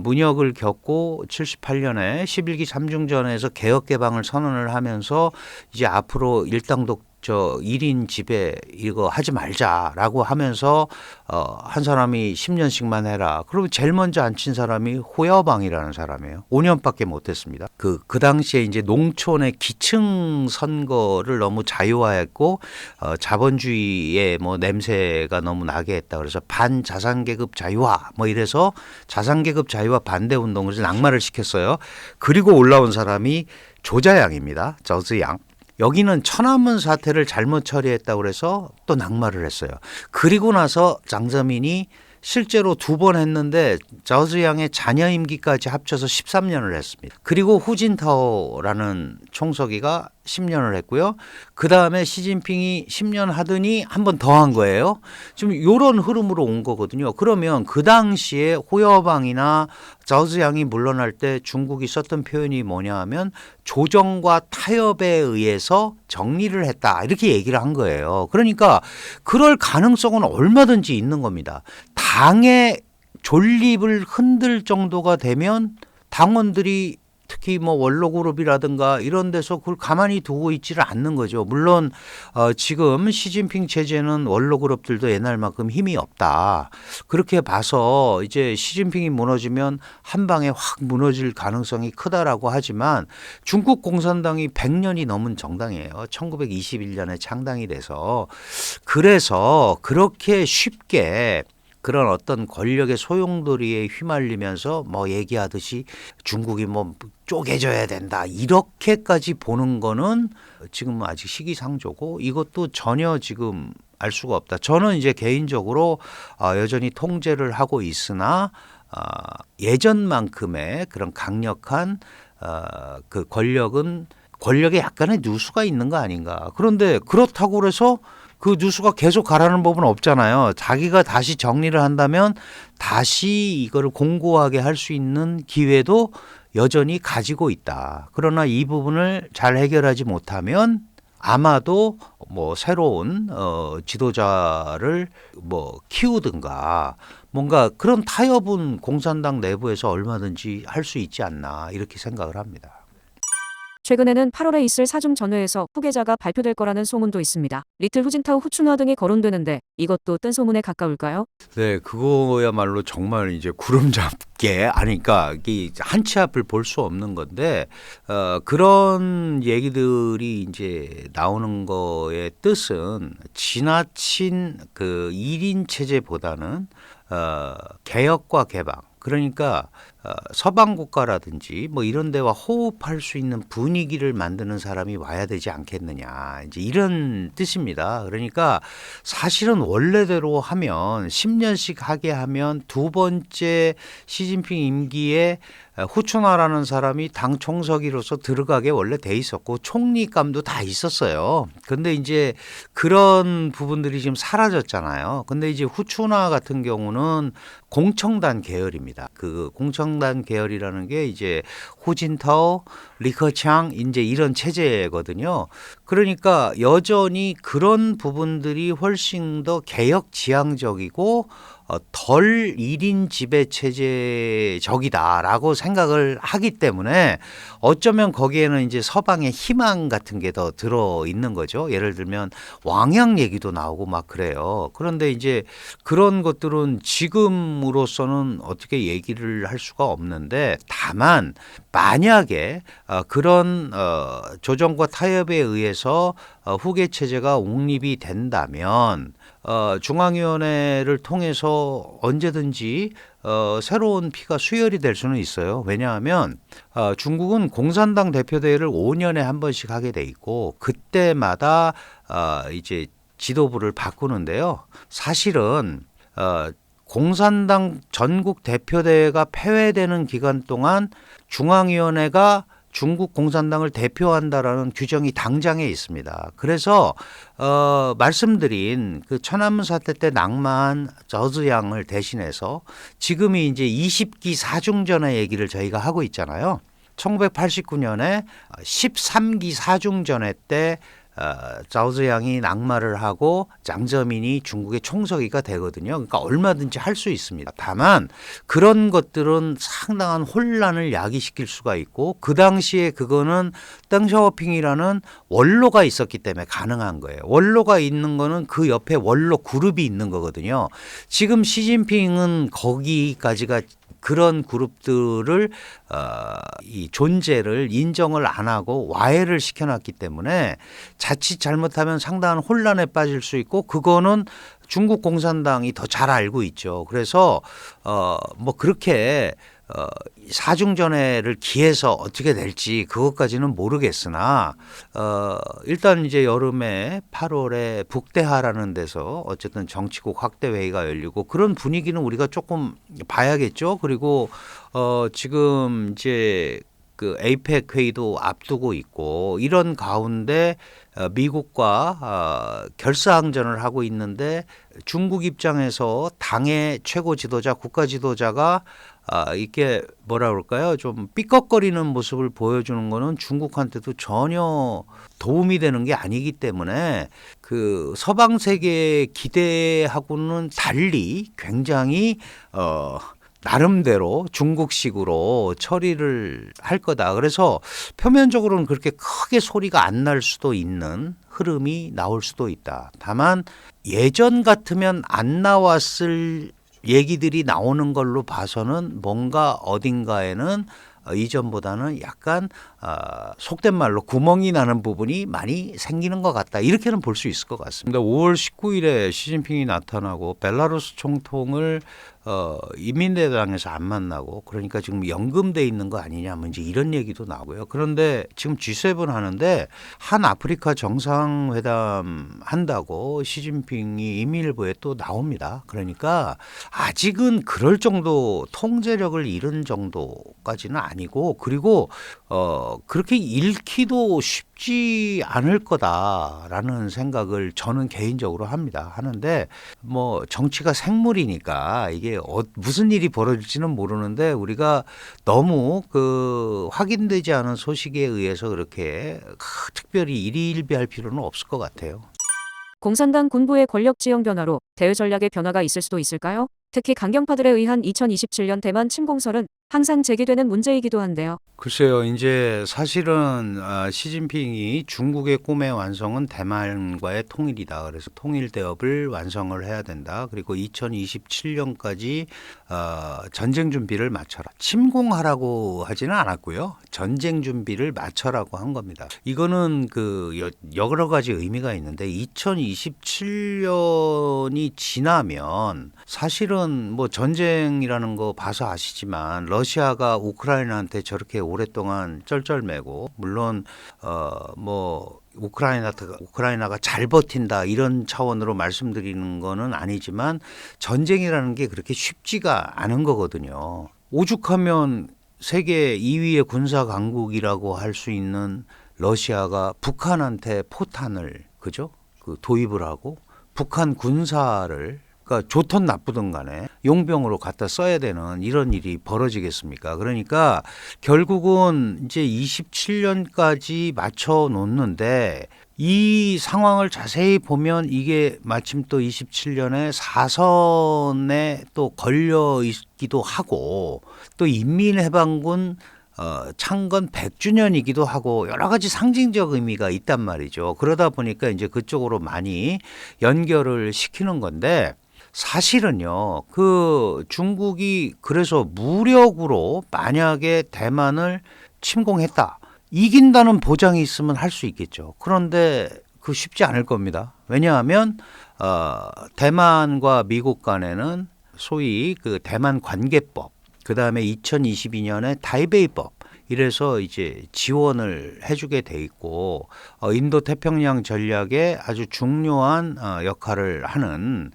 문역을 겪고 78년에 11기 삼중전에서 개혁 개방을 선언을 하면서 이제 앞으로 일당독 1인 지배 이거 하지 말자라고 하면서 한 사람이 10년씩만 해라. 그리고 제일 먼저 앉힌 사람이 호야오방이라는 사람이에요. 5년밖에 못했습니다. 그 당시에 이제 농촌의 기층 선거를 너무 자유화했고 자본주의의 뭐 냄새가 너무 나게 했다. 그래서 반자산계급 자유화 뭐 이래서 자산계급 자유화 반대 운동을 낙마를 시켰어요. 그리고 올라온 사람이 조자양입니다. 저즈양. 여기는 천안문 사태를 잘못 처리했다고 그래서 또 낙마를 했어요. 그리고 나서 장저민이 실제로 2번 했는데 저즈양의 자녀 임기까지 합쳐서 13년을 했습니다. 그리고 후진타오라는 총서기가 10년을 했고요. 그다음에 시진핑이 10년 하더니 한 번 더 한 거예요. 지금 이런 흐름으로 온 거거든요. 그러면 그 당시에 호여방이나 저즈양이 물러날 때 중국이 썼던 표현이 뭐냐 하면 조정과 타협에 의해서 정리를 했다. 이렇게 얘기를 한 거예요. 그러니까 그럴 가능성은 얼마든지 있는 겁니다. 당의 존립을 흔들 정도가 되면 당원들이 특히 뭐 원로그룹이라든가 이런 데서 그걸 가만히 두고 있지를 않는 거죠. 물론 지금 시진핑 체제는 원로그룹들도 옛날만큼 힘이 없다. 그렇게 봐서 이제 시진핑이 무너지면 한 방에 확 무너질 가능성이 크다라고 하지만 중국 공산당이 100년이 넘은 정당이에요. 1921년에 창당이 돼서 그래서 그렇게 쉽게 그런 어떤 권력의 소용돌이에 휘말리면서 뭐 얘기하듯이 중국이 뭐 쪼개져야 된다 이렇게까지 보는 거는 지금 아직 시기상조고 이것도 전혀 지금 알 수가 없다. 저는 이제 개인적으로 여전히 통제를 하고 있으나 예전만큼의 그런 강력한 그 권력에 약간의 누수가 있는 거 아닌가. 그런데 그렇다고 그래서 그 누수가 계속 가라는 법은 없잖아요. 자기가 다시 정리를 한다면 다시 이거를 공고하게 할 수 있는 기회도 여전히 가지고 있다. 그러나 이 부분을 잘 해결하지 못하면 아마도 뭐 새로운 지도자를 뭐 키우든가 뭔가 그런 타협은 공산당 내부에서 얼마든지 할 수 있지 않나 이렇게 생각을 합니다. 최근에는 8월에 있을 사중 전회에서 후계자가 발표될 거라는 소문도 있습니다. 리틀 후진타오 후춘화 등이 거론되는데 이것도 뜬 소문에 가까울까요? 네, 그거야말로 정말 이제 구름 잡게 아니까 한 치 앞을 볼 수 없는 건데 그런 얘기들이 이제 나오는 거의 뜻은 지나친 그 1인 체제보다는 개혁과 개방 그러니까 서방 국가라든지 뭐 이런 데와 호흡할 수 있는 분위기를 만드는 사람이 와야 되지 않겠느냐. 이제 이런 뜻입니다. 그러니까 사실은 원래대로 하면 10년씩 하게 하면 두 번째 시진핑 임기에 후춘화라는 사람이 당 총서기로서 들어가게 원래 돼 있었고 총리감도 다 있었어요. 근데 이제 그런 부분들이 지금 사라졌잖아요. 근데 이제 후춘화 같은 경우는 공청단 계열입니다. 그 공청단 계열이라는 게 이제 후진타오, 리커창 이제 이런 체제거든요. 그러니까 여전히 그런 부분들이 훨씬 더 개혁 지향적이고 덜 1인 지배 체제적이다라고 생각을 하기 때문에 어쩌면 거기에는 이제 서방의 희망 같은 게 더 들어 있는 거죠. 예를 들면 왕양 얘기도 나오고 막 그래요. 그런데 이제 그런 것들은 지금으로서는 어떻게 얘기를 할 수가 없는데 다만 만약에 그런 조정과 타협에 의해서 후계 체제가 옹립이 된다면 중앙위원회를 통해서 언제든지 새로운 피가 수혈이 될 수는 있어요. 왜냐하면 중국은 공산당 대표대회를 5년에 한 번씩 하게 돼 있고 그때마다 이제 지도부를 바꾸는데요. 사실은 공산당 전국 대표대회가 폐회되는 기간 동안 중앙위원회가 중국 공산당을 대표한다라는 규정이 당장에 있습니다. 그래서 말씀드린 그 천안문 사태 때 낙마한 저즈양을 대신해서 지금이 이제 20기 사중전의 얘기를 저희가 하고 있잖아요. 1989년에 13기 사중전회 때 자오즈양이 낙마를 하고 장저민이 중국의 총서기가 되거든요. 그러니까 얼마든지 할 수 있습니다. 다만 그런 것들은 상당한 혼란을 야기시킬 수가 있고 그 당시에 그거는 땡샤오핑이라는 원로가 있었기 때문에 가능한 거예요. 원로가 있는 거는 그 옆에 원로 그룹이 있는 거거든요. 지금 시진핑은 거기까지가 그런 그룹들을 이 존재를 인정을 안 하고 와해를 시켜놨기 때문에 자칫 잘못하면 상당한 혼란에 빠질 수 있고 그거는 중국 공산당이 더 잘 알고 있죠. 그래서 뭐 그렇게 사중전회를 기해서 어떻게 될지 그것까지는 모르겠으나 일단 이제 여름에 8월에 북대하라는 데서 어쨌든 정치국 확대 회의가 열리고 그런 분위기는 우리가 조금 봐야겠죠. 그리고 지금 이제 그 에이펙 회의도 앞두고 있고 이런 가운데 미국과 결사항전을 하고 있는데 중국 입장에서 당의 최고 지도자, 국가 지도자가 이게 뭐라 그럴까요? 좀 삐걱거리는 모습을 보여주는 거는 중국한테도 전혀 도움이 되는 게 아니기 때문에 그 서방 세계의 기대하고는 달리 굉장히 나름대로 중국식으로 처리를 할 거다. 그래서 표면적으로는 그렇게 크게 소리가 안 날 수도 있는 흐름이 나올 수도 있다. 다만 예전 같으면 안 나왔을 얘기들이 나오는 걸로 봐서는 뭔가 어딘가에는 이전보다는 약간 속된 말로 구멍이 나는 부분이 많이 생기는 것 같다. 이렇게는 볼 수 있을 것 같습니다. 5월 19일에 시진핑이 나타나고 벨라루스 총통을 인민대당에서 안 만나고 그러니까 지금 연금돼 있는 거 아니냐 뭐 이제 이런 얘기도 나오고요. 그런데 지금 G7 하는데 한 아프리카 정상회담 한다고 시진핑이 이밀보에 또 나옵니다. 그러니까 아직은 그럴 정도 통제력을 잃은 정도까지는 아니고 그리고 그렇게 잃기도 쉽지 않을 거다라는 생각을 저는 개인적으로 하는데 뭐 정치가 생물이니까 이게 무슨 일이 벌어질지는 모르는데 우리가 너무 그 확인되지 않은 소식에 의해서 그렇게 특별히 일희일비할 필요는 없을 것 같아요. 공산당 군부의 권력 지형 변화로 대외 전략의 변화가 있을 수도 있을까요? 특히 강경파들에 의한 2027년 대만 침공설은 항상 제기되는 문제이기도 한데요. 글쎄요, 이제 사실은 시진핑이 중국의 꿈의 완성은 대만과의 통일이다. 그래서 통일 대업을 완성을 해야 된다. 그리고 2027년까지 전쟁 준비를 마쳐라. 침공하라고 하지는 않았고요. 전쟁 준비를 마쳐라고 한 겁니다. 이거는 그 여러 가지 의미가 있는데 2027년이 지나면 사실은 뭐 전쟁이라는 거 봐서 아시지만 러시아가 우크라이나한테 저렇게 오랫동안 쩔쩔매고 물론 뭐 우크라이나가 잘 버틴다 이런 차원으로 말씀드리는 거는 아니지만 전쟁이라는 게 그렇게 쉽지가 않은 거거든요. 오죽하면 세계 2위의 군사 강국이라고 할 수 있는 러시아가 북한한테 포탄을 그죠? 그 도입을 하고 북한 군사를 그러니까 좋든 나쁘든 간에 용병으로 갖다 써야 되는 이런 일이 벌어지겠습니까? 그러니까 결국은 이제 27년까지 맞춰 놓는데 이 상황을 자세히 보면 이게 마침 또 27년에 사선에 또 걸려 있기도 하고 또 인민해방군 창건 100주년이기도 하고 여러 가지 상징적 의미가 있단 말이죠. 그러다 보니까 이제 그쪽으로 많이 연결을 시키는 건데 사실은요, 그 중국이 그래서 무력으로 만약에 대만을 침공했다. 이긴다는 보장이 있으면 할 수 있겠죠. 그런데 그 쉽지 않을 겁니다. 왜냐하면 대만과 미국 간에는 소위 그 대만 관계법, 그 다음에 2022년에 타이베이법 이래서 이제 지원을 해주게 돼 있고 인도 태평양 전략에 아주 중요한 역할을 하는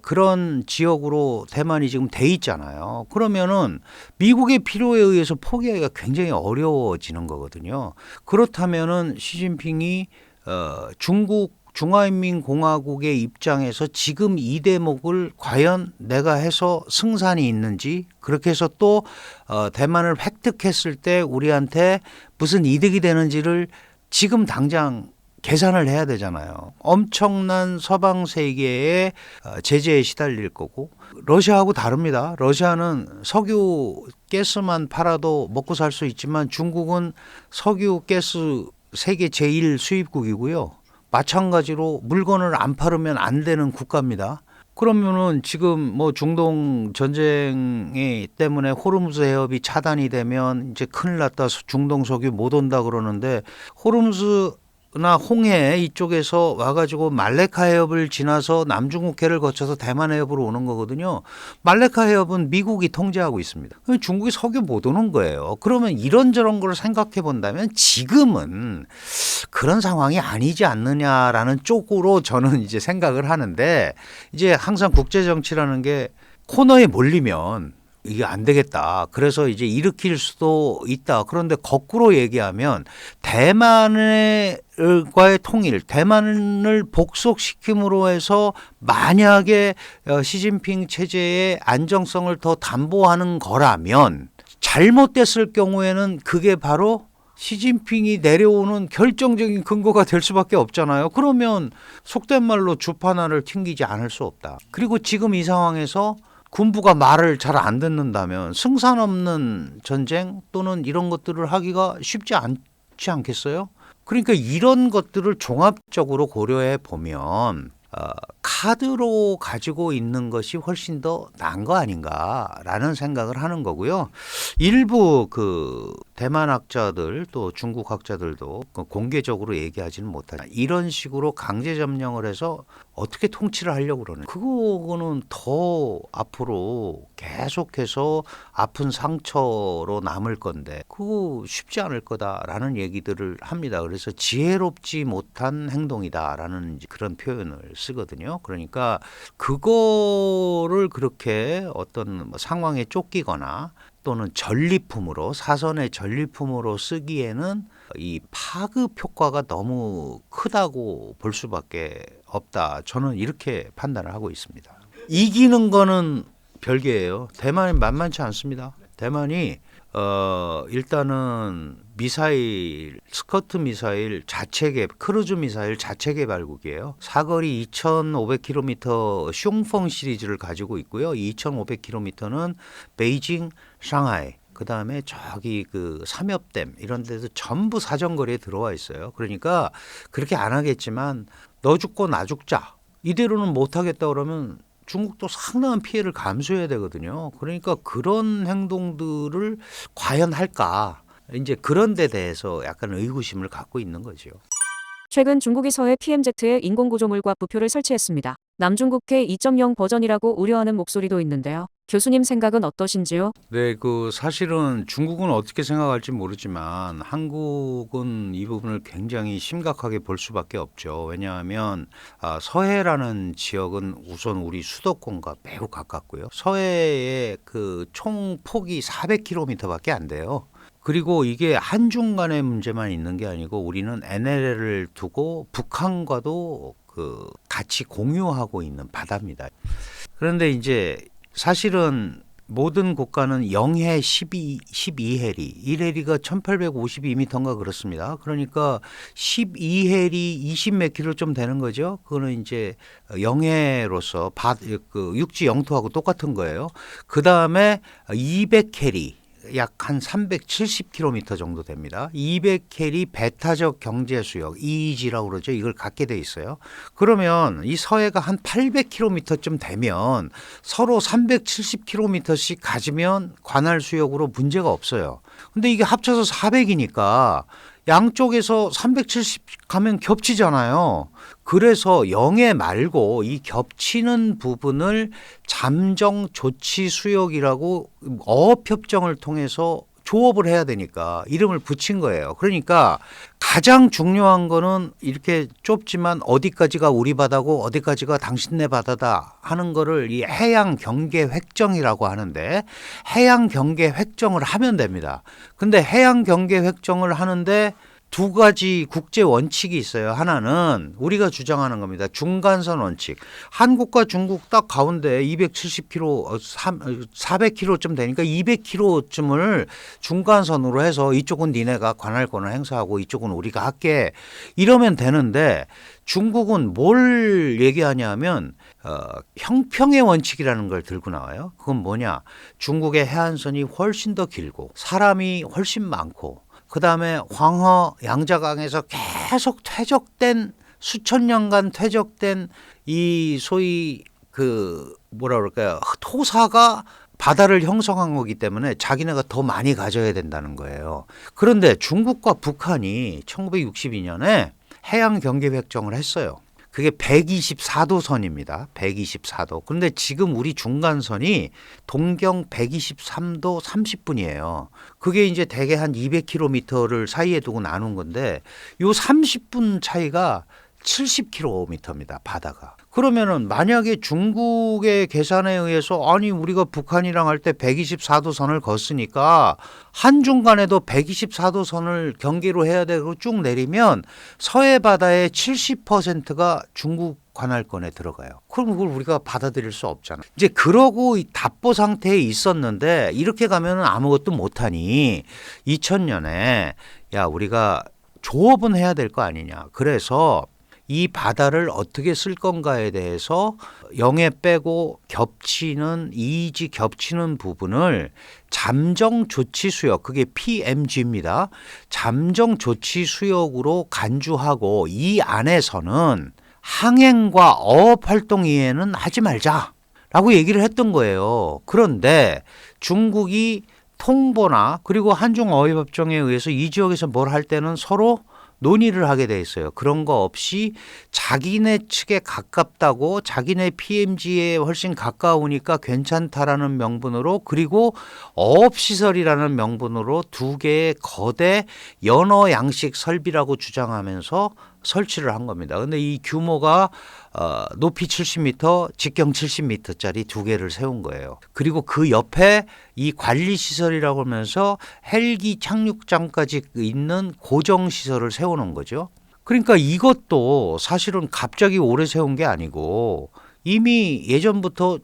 그런 지역으로 대만이 지금 돼 있잖아요. 그러면은 미국의 필요에 의해서 포기하기가 굉장히 어려워지는 거거든요. 그렇다면은 시진핑이 중국 중화인민공화국의 입장에서 지금 이 대목을 과연 내가 해서 승산이 있는지, 그렇게 해서 또 대만을 획득했을 때 우리한테 무슨 이득이 되는지를 지금 당장 계산을 해야 되잖아요. 엄청난 서방 세계의 제재에 시달릴 거고, 러시아하고 다릅니다. 러시아는 석유 가스만 팔아도 먹고 살 수 있지만 중국은 석유 가스 세계 제1 수입국이고요. 마찬가지로 물건을 안 팔으면 안 되는 국가입니다. 그러면은 지금 뭐 중동 전쟁이 때문에 호르무즈 해협이 차단이 되면 이제 큰일 났다, 중동 석유 못 온다 그러는데, 호르무즈나 홍해 이쪽에서 와가지고 말레카 해협을 지나서 남중국해를 거쳐서 대만 해협으로 오는 거거든요. 말레카 해협은 미국이 통제하고 있습니다. 그럼 중국이 석유 못 오는 거예요. 그러면 이런저런 걸 생각해 본다면 지금은 그런 상황이 아니지 않느냐라는 쪽으로 저는 이제 생각을 하는데, 이제 항상 국제 정치라는 게 코너에 몰리면 이게 안 되겠다. 그래서 이제 일으킬 수도 있다. 그런데 거꾸로 얘기하면 대만과의 통일, 대만을 복속시킴으로 해서 만약에 시진핑 체제의 안정성을 더 담보하는 거라면, 잘못됐을 경우에는 그게 바로 시진핑이 내려오는 결정적인 근거가 될 수밖에 없잖아요. 그러면 속된 말로 주판화를 튕기지 않을 수 없다. 그리고 지금 이 상황에서 군부가 말을 잘 안 듣는다면 승산 없는 전쟁 또는 이런 것들을 하기가 쉽지 않지 않겠어요? 그러니까 이런 것들을 종합적으로 고려해 보면 카드로 가지고 있는 것이 훨씬 더 나은 거 아닌가라는 생각을 하는 거고요. 일부 그 대만 학자들 또 중국 학자들도 공개적으로 얘기하지는 못하죠. 이런 식으로 강제 점령을 해서 어떻게 통치를 하려고 그러는, 그거는 더 앞으로 계속해서 아픈 상처로 남을 건데 그거 쉽지 않을 거다라는 얘기들을 합니다. 그래서 지혜롭지 못한 행동이다라는 그런 표현을 쓰거든요. 그러니까 그거를 그렇게 어떤 상황에 쫓기거나 또는 전리품으로, 사선의 전리품으로 쓰기에는 이 파급 효과가 너무 크다고 볼 수밖에 없다. 저는 이렇게 판단을 하고 있습니다. 이기는 거는 별개예요. 대만이 만만치 않습니다. 대만이 일단은 미사일, 스커트 미사일 자체 개발, 크루즈 미사일 자체 개발국이에요. 사거리 2,500km 슝펑 시리즈를 가지고 있고요. 2,500km는 베이징, 상하이, 그 다음에 저기 그 삼엽댐 이런 데도 전부 사정거리에 들어와 있어요. 그러니까 그렇게 안 하겠지만 너 죽고 나 죽자, 이대로는 못 하겠다 그러면 중국도 상당한 피해를 감수해야 되거든요. 그러니까 그런 행동들을 과연 할까? 이제 그런 데 대해서 약간 의구심을 갖고 있는 거죠. 최근 중국이 서해 PMZ에 인공구조물과 부표를 설치했습니다. 남중국해 2.0 버전이라고 우려하는 목소리도 있는데요. 교수님 생각은 어떠신지요? 네, 그 사실은 중국은 어떻게 생각할지 모르지만 한국은 이 부분을 굉장히 심각하게 볼 수밖에 없죠. 왜냐하면 서해라는 지역은 우선 우리 수도권과 매우 가깝고요. 서해의 그 총 폭이 400km밖에 안 돼요. 그리고 이게 한중 간의 문제만 있는 게 아니고 우리는 NLL을 두고 북한과도 그 같이 공유하고 있는 바다입니다. 그런데 이제 사실은 모든 국가는 영해 12해리, 1해리가 1852m인가 그렇습니다. 그러니까 12해리 20몇 킬로 좀 되는 거죠. 그거는 이제 영해로서 그 육지 영토하고 똑같은 거예요. 그 다음에 200해리. 약 한 370km 정도 됩니다. 200해리 배타적 경제수역 EEZ라고 그러죠. 이걸 갖게 돼 있어요. 그러면 이 서해가 한 800km쯤 되면 서로 370km씩 가지면 관할 수역으로 문제가 없어요. 근데 이게 합쳐서 400이니까 양쪽에서 370 가면 겹치잖아요. 그래서 영해 말고 이 겹치는 부분을 잠정 조치 수역이라고 어업협정을 통해서 조업을 해야 되니까 이름을 붙인 거예요. 그러니까 가장 중요한 거는 이렇게 좁지만 어디까지가 우리 바다고 어디까지가 당신네 바다다 하는 거를 이 해양 경계 획정이라고 하는데, 해양 경계 획정을 하면 됩니다. 근데 해양 경계 획정을 하는데 두 가지 국제 원칙이 있어요. 하나는 우리가 주장하는 겁니다. 중간선 원칙. 한국과 중국 딱 가운데 270km, 400km쯤 되니까 200km쯤을 중간선으로 해서 이쪽은 니네가 관할권을 행사하고 이쪽은 우리가 할게. 이러면 되는데 중국은 뭘 얘기하냐면 형평의 원칙이라는 걸 들고 나와요. 그건 뭐냐. 중국의 해안선이 훨씬 더 길고 사람이 훨씬 많고 그다음에 황허 양자강에서 계속 퇴적된 수천 년간 퇴적된 이 소위 그 뭐라 그럴까요? 토사가 바다를 형성한 거기 때문에 자기네가 더 많이 가져야 된다는 거예요. 그런데 중국과 북한이 1962년에 해양 경계 협정을 했어요. 그게 124도 선입니다. 124도. 그런데 지금 우리 중간선이 동경 123도 30분이에요. 그게 이제 대개 한 200km를 사이에 두고 나눈 건데 요 30분 차이가 70km입니다. 바다가. 그러면은 만약에 중국의 계산에 의해서 아니 우리가 북한이랑 할 때 124도 선을 걷으니까 한중간에도 124도 선을 경계로 해야 되고 쭉 내리면 서해 바다의 70%가 중국 관할권에 들어가요. 그럼 그걸 우리가 받아들일 수 없잖아. 이제 그러고 답보 상태에 있었는데 이렇게 가면은 아무것도 못하니 2000년에 야 우리가 조업은 해야 될 거 아니냐. 그래서 이 바다를 어떻게 쓸 건가에 대해서 영해 빼고 겹치는 이지 겹치는 부분을 잠정 조치 수역 그게 PMG입니다. 잠정 조치 수역으로 간주하고 이 안에서는 항행과 어업 활동 이외에는 하지 말자라고 얘기를 했던 거예요. 그런데 중국이 통보나 그리고 한중 어업협정에 의해서 이 지역에서 뭘 할 때는 서로 논의를 하게 돼 있어요. 그런 거 없이 자기네 측에 가깝다고 자기네 PMG에 훨씬 가까우니까 괜찮다라는 명분으로 그리고 어업시설이라는 명분으로 두 개의 거대 연어 양식 설비라고 주장하면서 설치를 한 겁니다. 그런데 이 규모가 높이 70m, 직경 70m짜리 두 개를 세운 거예요. 그리고 그 옆에 이 관리시설이라고 하면서 헬기 착륙장까지 있는 고정시설을 세우는 거죠. 그러니까 이것도 사실은 갑자기 오래 세운 게 아니고 이미 예전부터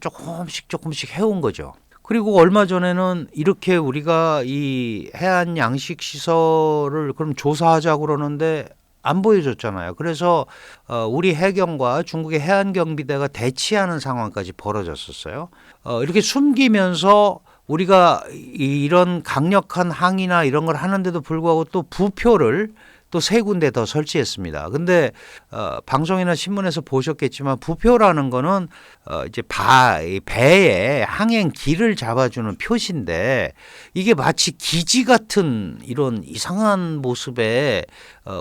조금씩 해온 거죠. 그리고 얼마 전에는 이렇게 우리가 이 해안 양식 시설을 그럼 조사하자고 그러는데 안 보여줬잖아요. 그래서 우리 해경과 중국의 해안경비대가 대치하는 상황까지 벌어졌었어요. 이렇게 숨기면서 우리가 이런 강력한 항의나 이런 걸 하는데도 불구하고 또 부표를 또 세 군데 더 설치했습니다. 근데 방송이나 신문에서 보셨겠지만 부표라는 거는 이제 배의 항행 길을 잡아주는 표시인데 이게 마치 기지 같은 이런 이상한 모습의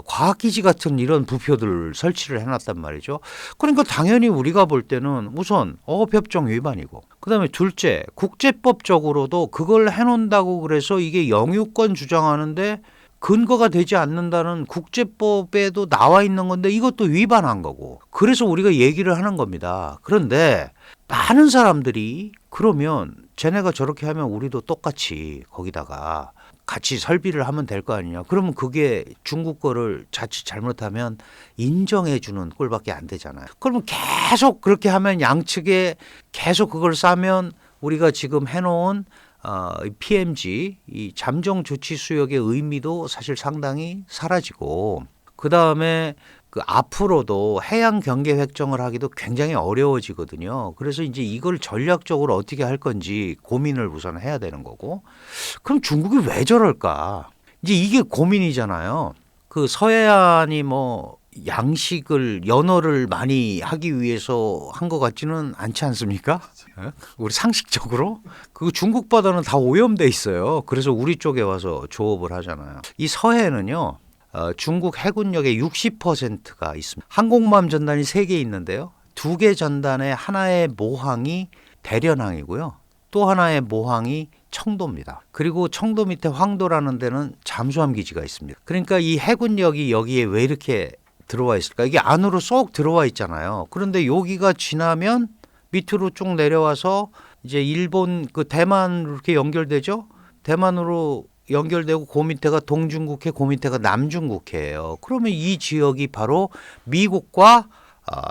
과학기지 같은 이런 부표들을 설치를 해놨단 말이죠. 그러니까 당연히 우리가 볼 때는 우선 어업협정 위반이고 그다음에 둘째 국제법적으로도 그걸 해놓는다고 그래서 이게 영유권 주장하는데 근거가 되지 않는다는 국제법에도 나와 있는 건데 이것도 위반한 거고 그래서 우리가 얘기를 하는 겁니다. 그런데 많은 사람들이 그러면 쟤네가 저렇게 하면 우리도 똑같이 거기다가 같이 설비를 하면 될 거 아니냐. 그러면 그게 중국 거를 자칫 잘못하면 인정해 주는 꼴밖에 안 되잖아요. 그러면 계속 그렇게 하면 양측에 계속 그걸 싸면 우리가 지금 해놓은 PMG 이 잠정 조치 수역의 의미도 사실 상당히 사라지고 그 다음에 그 앞으로도 해양 경계 획정을 하기도 굉장히 어려워지거든요. 그래서 이제 이걸 전략적으로 어떻게 할 건지 고민을 우선 해야 되는 거고 그럼 중국이 왜 저럴까? 이제 이게 고민이잖아요. 그 서해안이 뭐 양식을 연어를 많이 하기 위해서 한 것 같지는 않지 않습니까? 우리 상식적으로 그 중국 바다는 다 오염돼 있어요. 그래서 우리 쪽에 와서 조업을 하잖아요. 이 서해는요. 중국 해군력의 60%가 있습니다. 항공모함 전단이 3개 있는데요. 2개 전단에 하나의 모항이 대련항이고요. 또 하나의 모항이 청도입니다. 그리고 청도 밑에 황도라는 데는 잠수함 기지가 있습니다. 그러니까 이 해군력이 여기에 왜 이렇게 들어와 있을까? 이게 안으로 쏙 들어와 있잖아요. 그런데 여기가 지나면 밑으로 쭉 내려와서 이제 일본 그 대만으로 이렇게 연결되죠. 대만으로 연결되고 그 밑에가 동중국해, 그 밑에가 남중국해예요. 그러면 이 지역이 바로 미국과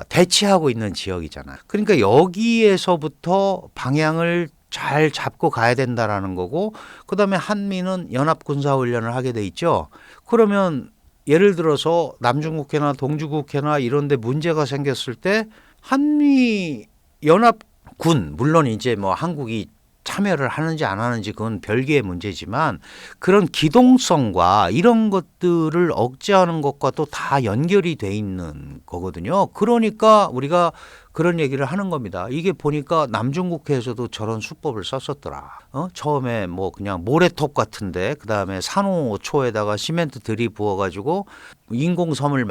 대치하고 있는 지역이잖아요. 그러니까 여기에서부터 방향을 잘 잡고 가야 된다라는 거고, 그다음에 한미는 연합군사훈련을 하게 돼 있죠. 그러면 예를 들어서 남중국해나 동중국해나 이런 데 문제가 생겼을 때 한미 연합군, 물론 이제 뭐 한국이 참여를 하는지 안 하는지 그건 별개의 문제지만 그런 기동성과 이런 것들을 억제하는 것과 또 다 연결이 돼 있는 거거든요. 그러니까 우리가 그런 얘기를 하는 겁니다. 이게 보니까 남중국해에서도 저런 수법을 썼었더라. 처음에 뭐 그냥 모래톱 같은데 그다음에 산호초에다가 시멘트 들이부어가지고 인공섬을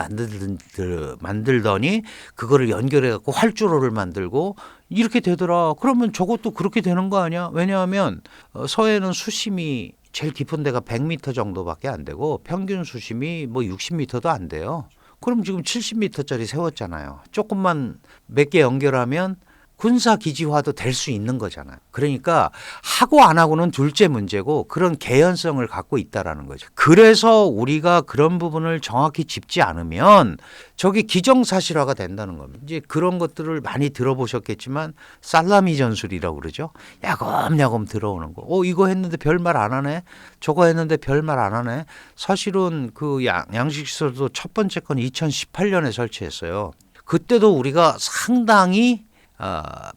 만들더니 그거를 연결해갖고 활주로를 만들고 이렇게 되더라. 그러면 저것도 그렇게 되는 거 아니야? 왜냐하면 서해는 수심이 제일 깊은 데가 100m 정도밖에 안 되고 평균 수심이 뭐 60m도 안 돼요. 그럼 지금 70m짜리 세웠잖아요. 조금만 몇 개 연결하면 군사기지화도 될 수 있는 거잖아요. 그러니까 하고 안 하고는 둘째 문제고 그런 개연성을 갖고 있다라는 거죠. 그래서 우리가 그런 부분을 정확히 짚지 않으면 저게 기정사실화가 된다는 겁니다. 이제 그런 것들을 많이 들어보셨겠지만 살라미 전술이라고 그러죠. 야금야금 들어오는 거. 이거 했는데 별말 안 하네. 저거 했는데 별말 안 하네. 사실은 그 양식시설도 첫 번째 건 2018년에 설치했어요. 그때도 우리가 상당히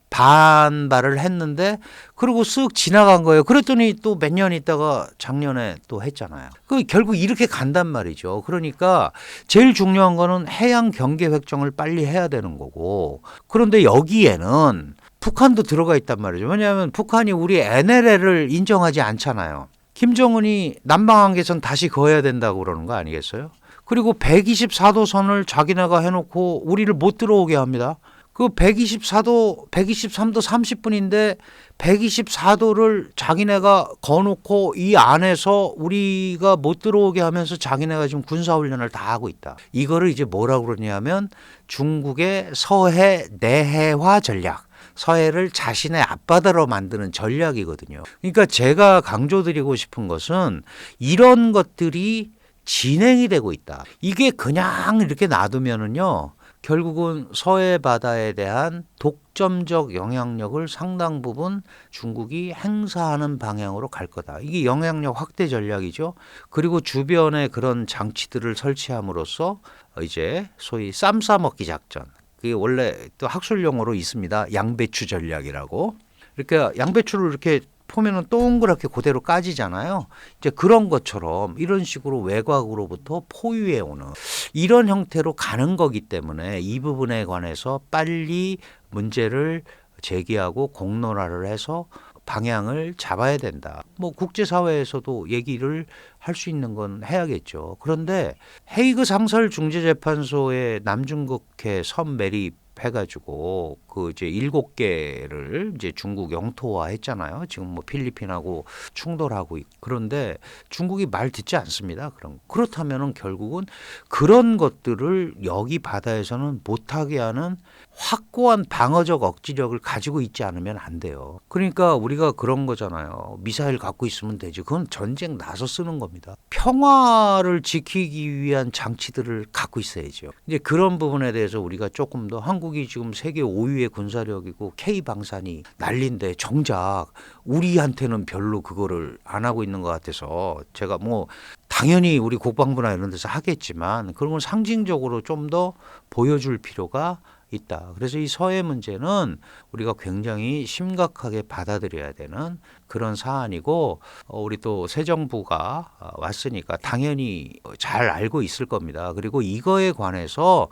반발을 했는데 그리고 쓱 지나간 거예요. 그랬더니 또 몇 년 있다가 작년에 또 했잖아요. 결국 이렇게 간단 말이죠. 그러니까 제일 중요한 거는 해양 경계 획정을 빨리 해야 되는 거고, 그런데 여기에는 북한도 들어가 있단 말이죠. 왜냐하면 북한이 우리 NLL을 인정하지 않잖아요. 김정은이 남방한계선 다시 그어야 된다고 그러는 거 아니겠어요? 그리고 124도 선을 자기네가 해놓고 우리를 못 들어오게 합니다. 그 123도 30분인데 124도를 자기네가 거놓고 이 안에서 우리가 못 들어오게 하면서 자기네가 지금 군사훈련을 다 하고 있다. 이거를 이제 뭐라고 그러냐면 중국의 서해 내해화 전략. 서해를 자신의 앞바다로 만드는 전략이거든요. 그러니까 제가 강조드리고 싶은 것은 이런 것들이 진행이 되고 있다. 이게 그냥 이렇게 놔두면은요. 결국은 서해 바다에 대한 독점적 영향력을 상당 부분 중국이 행사하는 방향으로 갈 거다. 이게 영향력 확대 전략이죠. 그리고 주변에 그런 장치들을 설치함으로써 이제 소위 쌈 싸먹기 작전. 그게 원래 또 학술 용어로 있습니다. 양배추 전략이라고. 이렇게 양배추를 이렇게 보면은 동그랗게 그대로 까지잖아요. 이제 그런 것처럼 이런 식으로 외곽으로부터 포위해 오는 이런 형태로 가는 거기 때문에 이 부분에 관해서 빨리 문제를 제기하고 공론화를 해서 방향을 잡아야 된다. 뭐 국제사회에서도 얘기를 할 수 있는 건 해야겠죠. 그런데 헤이그 상설중재재판소의 남중국해 섬 매립 해가지고 그 이제 7개를 이제 중국 영토화 했잖아요. 지금 뭐 필리핀하고 충돌하고 있고. 그런데 중국이 말 듣지 않습니다. 그렇다면은 결국은 그런 것들을 여기 바다에서는 못하게 하는 확고한 방어적 억지력을 가지고 있지 않으면 안 돼요. 그러니까 우리가 그런 거잖아요. 미사일 갖고 있으면 되지. 그건 전쟁 나서 쓰는 겁니다. 평화를 지키기 위한 장치들을 갖고 있어야죠. 이제 그런 부분에 대해서 우리가 조금 더 한국이 지금 세계 5위의 군사력이고 K방산이 난리인데 정작 우리한테는 별로 그거를 안 하고 있는 것 같아서 제가 뭐 당연히 우리 국방부나 이런 데서 하겠지만 그런 걸 상징적으로 좀 더 보여줄 필요가 있다. 그래서 이 서해 문제는 우리가 굉장히 심각하게 받아들여야 되는 그런 사안이고 우리 또 새 정부가 왔으니까 당연히 잘 알고 있을 겁니다. 그리고 이거에 관해서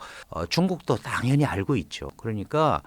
중국도 당연히 알고 있죠. 그러니까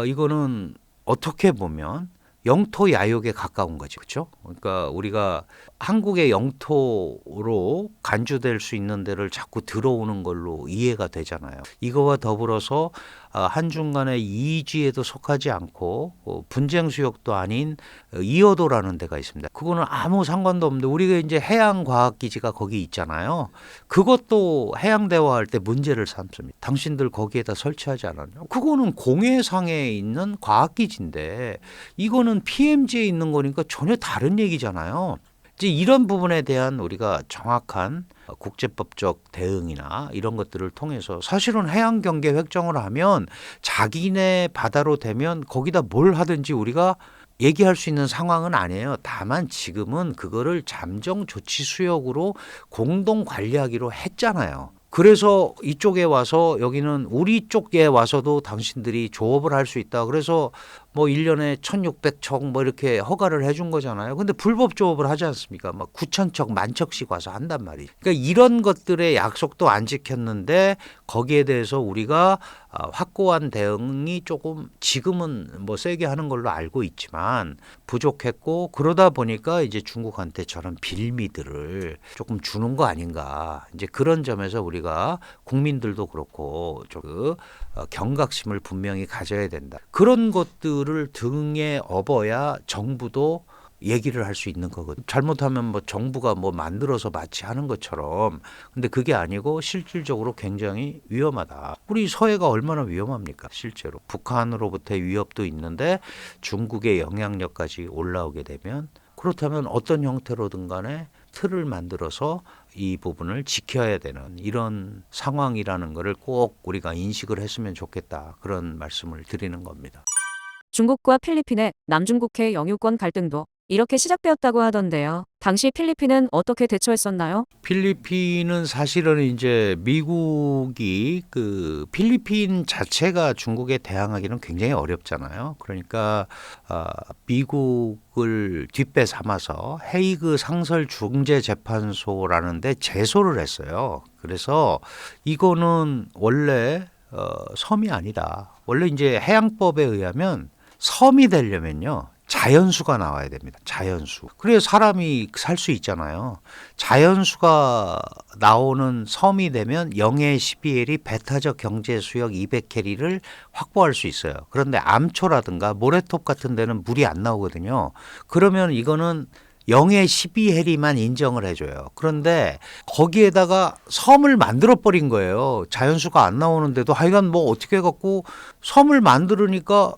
이거는 어떻게 보면 영토 야욕에 가까운 거죠. 그렇죠? 그러니까 우리가 한국의 영토로 간주될 수 있는 데를 자꾸 들어오는 걸로 이해가 되잖아요. 이거와 더불어서 한중 간의 이의지에도 속하지 않고 분쟁 수역도 아닌 이어도라는 데가 있습니다. 그거는 아무 상관도 없는데 우리가 이제 해양과학기지가 거기 있잖아요. 그것도 해양대화할 때 문제를 삼습니다. 당신들 거기에다 설치하지 않았냐. 그거는 공해상에 있는 과학기지인데 이거는 PM지에 있는 거니까 전혀 다른 얘기잖아요. 이제 이런 부분에 대한 우리가 정확한 국제법적 대응이나 이런 것들을 통해서 사실은 해양 경계 획정을 하면 자기네 바다로 되면 거기다 뭘 하든지 우리가 얘기할 수 있는 상황은 아니에요. 다만 지금은 그거를 잠정 조치 수역으로 공동 관리하기로 했잖아요. 그래서 이쪽에 와서 여기는 우리 쪽에 와서도 당신들이 조업을 할 수 있다. 그래서 뭐 1년에 1,600척 뭐 이렇게 허가를 해준 거잖아요. 근데 불법 조업을 하지 않습니까? 막 9,000척, 10,000척씩 와서 한단 말이에요. 그러니까 이런 것들의 약속도 안 지켰는데 거기에 대해서 우리가 확고한 대응이 조금 지금은 뭐 세게 하는 걸로 알고 있지만 부족했고 그러다 보니까 이제 중국한테 저런 빌미들을 조금 주는 거 아닌가. 이제 그런 점에서 우리가 국민들도 그렇고 좀 경각심을 분명히 가져야 된다. 그런 것들을 등에 업어야 정부도 얘기를 할 수 있는 거거든요. 잘못하면 뭐 정부가 뭐 만들어서 마치 하는 것처럼 근데 그게 아니고 실질적으로 굉장히 위험하다. 우리 서해가 얼마나 위험합니까? 실제로 북한으로부터의 위협도 있는데 중국의 영향력까지 올라오게 되면 그렇다면 어떤 형태로든 간에 틀을 만들어서 이 부분을 지켜야 되는 이런 상황이라는 것을 꼭 우리가 인식을 했으면 좋겠다. 그런 말씀을 드리는 겁니다. 중국과 필리핀의 남중국해 영유권 갈등도 이렇게 시작되었다고 하던데요. 당시 필리핀은 어떻게 대처했었나요? 필리핀은 사실은 이제 미국이 그 필리핀 자체가 중국에 대항하기는 굉장히 어렵잖아요. 그러니까 미국을 뒷배 삼아서 헤이그 상설 중재 재판소라는 데 제소를 했어요. 그래서 이거는 원래 섬이 아니다. 원래 이제 해양법에 의하면 섬이 되려면요. 자연수가 나와야 됩니다. 자연수. 그래야 사람이 살 수 있잖아요. 자연수가 나오는 섬이 되면 영해 12L이 배타적 경제수역 200캐리를 확보할 수 있어요. 그런데 암초라든가 모래톱 같은 데는 물이 안 나오거든요. 그러면 이거는 영해 12해리만 인정을 해줘요. 그런데 거기에다가 섬을 만들어버린 거예요. 자연수가 안 나오는데도 하여간 뭐 어떻게 해갖고 섬을 만들으니까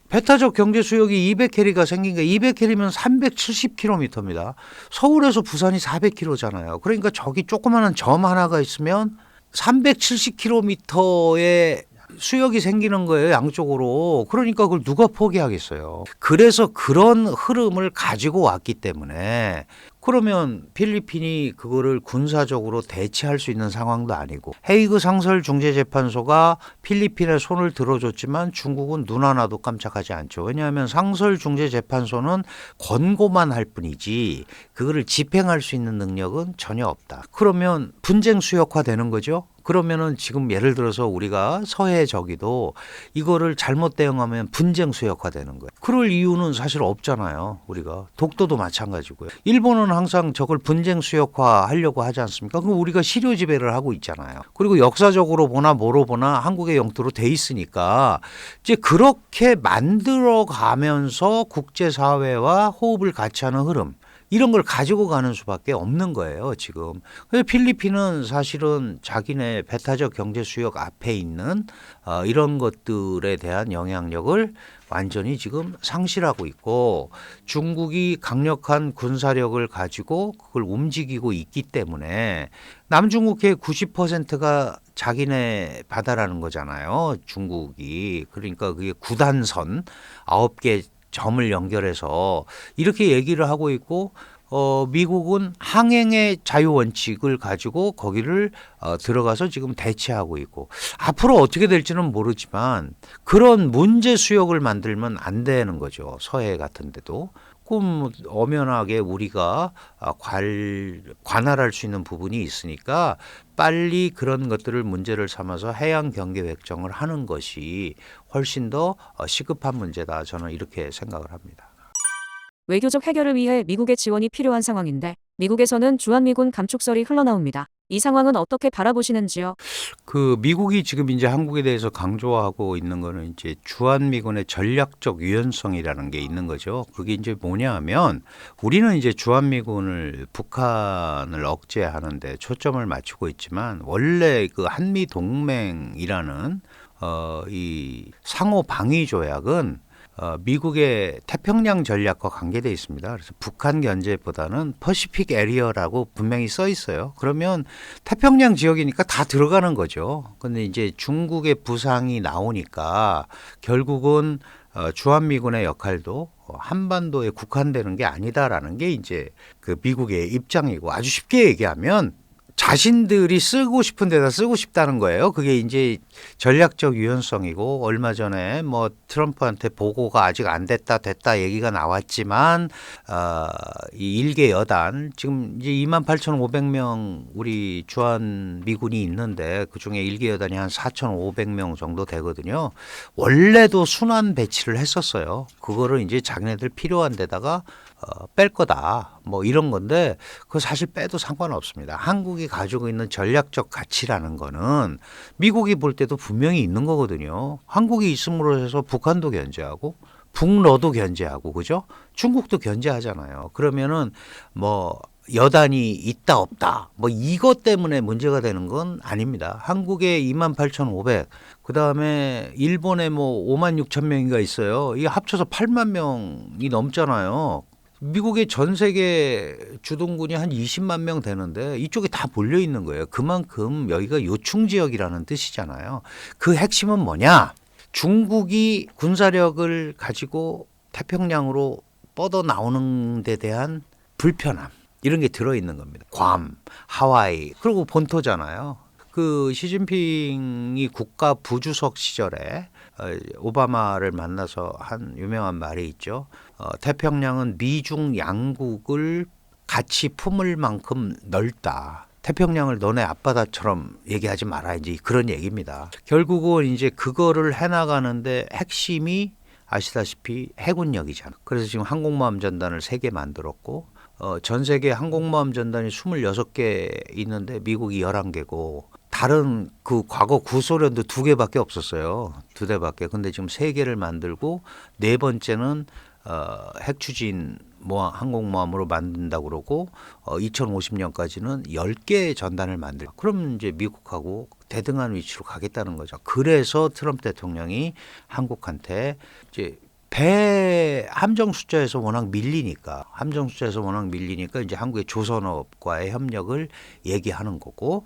배타적 경제 수역이 200캐리가 생긴 게 200캐리면 370km입니다. 서울에서 부산이 400km잖아요. 그러니까 저기 조그마한 점 하나가 있으면 370km의 수역이 생기는 거예요. 양쪽으로. 그러니까 그걸 누가 포기하겠어요. 그래서 그런 흐름을 가지고 왔기 때문에 그러면 필리핀이 그거를 군사적으로 대체할 수 있는 상황도 아니고 헤이그 상설 중재재판소가 필리핀에 손을 들어줬지만 중국은 눈 하나도 깜짝하지 않죠. 왜냐하면 상설 중재재판소는 권고만 할 뿐이지 그거를 집행할 수 있는 능력은 전혀 없다. 그러면 분쟁 수역화되는 거죠. 그러면은 지금 예를 들어서 우리가 서해 저기도 이거를 잘못 대응하면 분쟁 수역화되는 거예요. 그럴 이유는 사실 없잖아요. 우리가 독도도 마찬가지고요. 일본은 항상 저걸 분쟁 수역화 하려고 하지 않습니까? 그럼 우리가 실효 지배를 하고 있잖아요. 그리고 역사적으로 보나 뭐로 보나 한국의 영토로 돼 있으니까 이제 그렇게 만들어 가면서 국제사회와 호흡을 같이 하는 흐름 이런 걸 가지고 가는 수밖에 없는 거예요, 지금. 필리핀은 사실은 자기네 배타적 경제 수역 앞에 있는 이런 것들에 대한 영향력을 완전히 지금 상실하고 있고 중국이 강력한 군사력을 가지고 그걸 움직이고 있기 때문에 남중국해 90%가 자기네 바다라는 거잖아요, 중국이. 그러니까 그게 9단선 9개 점을 연결해서 이렇게 얘기를 하고 있고 미국은 항행의 자유 원칙을 가지고 거기를 들어가서 지금 대체하고 있고 앞으로 어떻게 될지는 모르지만 그런 문제 수역을 만들면 안 되는 거죠. 서해 같은 데도. 그럼 엄연하게 우리가 관할할 수 있는 부분이 있으니까 빨리 그런 것들을 문제를 삼아서 해양 경계 획정을 하는 것이 훨씬 더 시급한 문제다. 저는 이렇게 생각을 합니다. 외교적 해결을 위해 미국의 지원이 필요한 상황인데 미국에서는 주한미군 감축설이 흘러나옵니다. 이 상황은 어떻게 바라보시는지요? 그 미국이 지금 이제 한국에 대해서 강조하고 있는 거는 이제 주한미군의 전략적 유연성이라는 게 있는 거죠. 그게 이제 뭐냐 하면 우리는 이제 주한미군을 북한을 억제하는데 초점을 맞추고 있지만 원래 그 한미 동맹이라는 이 상호 방위 조약은 미국의 태평양 전략과 관계되어 있습니다. 그래서 북한 견제보다는 퍼시픽 에리어라고 분명히 써 있어요. 그러면 태평양 지역이니까 다 들어가는 거죠. 근데 이제 중국의 부상이 나오니까 결국은 주한미군의 역할도 한반도에 국한되는 게 아니다라는 게 이제 그 미국의 입장이고, 아주 쉽게 얘기하면 자신들이 쓰고 싶은 데다 쓰고 싶다는 거예요. 그게 이제 전략적 유연성이고, 얼마 전에 뭐 트럼프한테 보고가 아직 안 됐다 얘기가 나왔지만 이 일개 여단 지금 이제 28,500명 우리 주한 미군이 있는데 그중에 일개 여단이 한 4,500명 정도 되거든요. 원래도 순환 배치를 했었어요. 그거를 이제 자기네들 필요한 데다가 뺄 거다 뭐 이런 건데, 그거 사실 빼도 상관없습니다. 한국이 가지고 있는 전략적 가치라는 거는 미국이 볼 때도 분명히 있는 거거든요. 한국이 있음으로 해서 북한도 견제하고 북러도 견제하고, 그죠? 중국도 견제하잖아요. 그러면은 뭐 여단이 있다 없다 뭐 이것 때문에 문제가 되는 건 아닙니다. 한국에 28,500, 그다음에 일본에 뭐 56,000명인가 있어요. 이게 합쳐서 8만 명이 넘잖아요. 미국의 전 세계 주둔군이 한 20만 명 되는데 이쪽에 다 몰려 있는 거예요. 그만큼 여기가 요충 지역이라는 뜻이잖아요. 그 핵심은 뭐냐? 중국이 군사력을 가지고 태평양으로 뻗어 나오는 데 대한 불편함, 이런 게 들어있는 겁니다. 괌, 하와이, 그리고 본토잖아요. 그 시진핑이 국가 부주석 시절에 오바마를 만나서 한 유명한 말이 있죠. 태평양은 미중 양국을 같이 품을 만큼 넓다. 태평양을 너네 앞바다처럼 얘기하지 마라, 이제 그런 얘기입니다. 결국은 이제 그거를 해나가는데 핵심이 아시다시피 해군력이잖아. 그래서 지금 항공모함 전단을 3개 만들었고, 전 세계 항공모함 전단이 26개 있는데 미국이 11개고, 다른 그 과거 구소련도 2개밖에 없었어요. 2대밖에. 근데 지금 3개를 만들고, 4번째는 핵추진 항공모함으로 만든다고 그러고, 2050년까지는 10개의 전단을 만들. 그럼 이제 미국하고 대등한 위치로 가겠다는 거죠. 그래서 트럼프 대통령이 한국한테 이제 함정 숫자에서 워낙 밀리니까 이제 한국의 조선업과의 협력을 얘기하는 거고.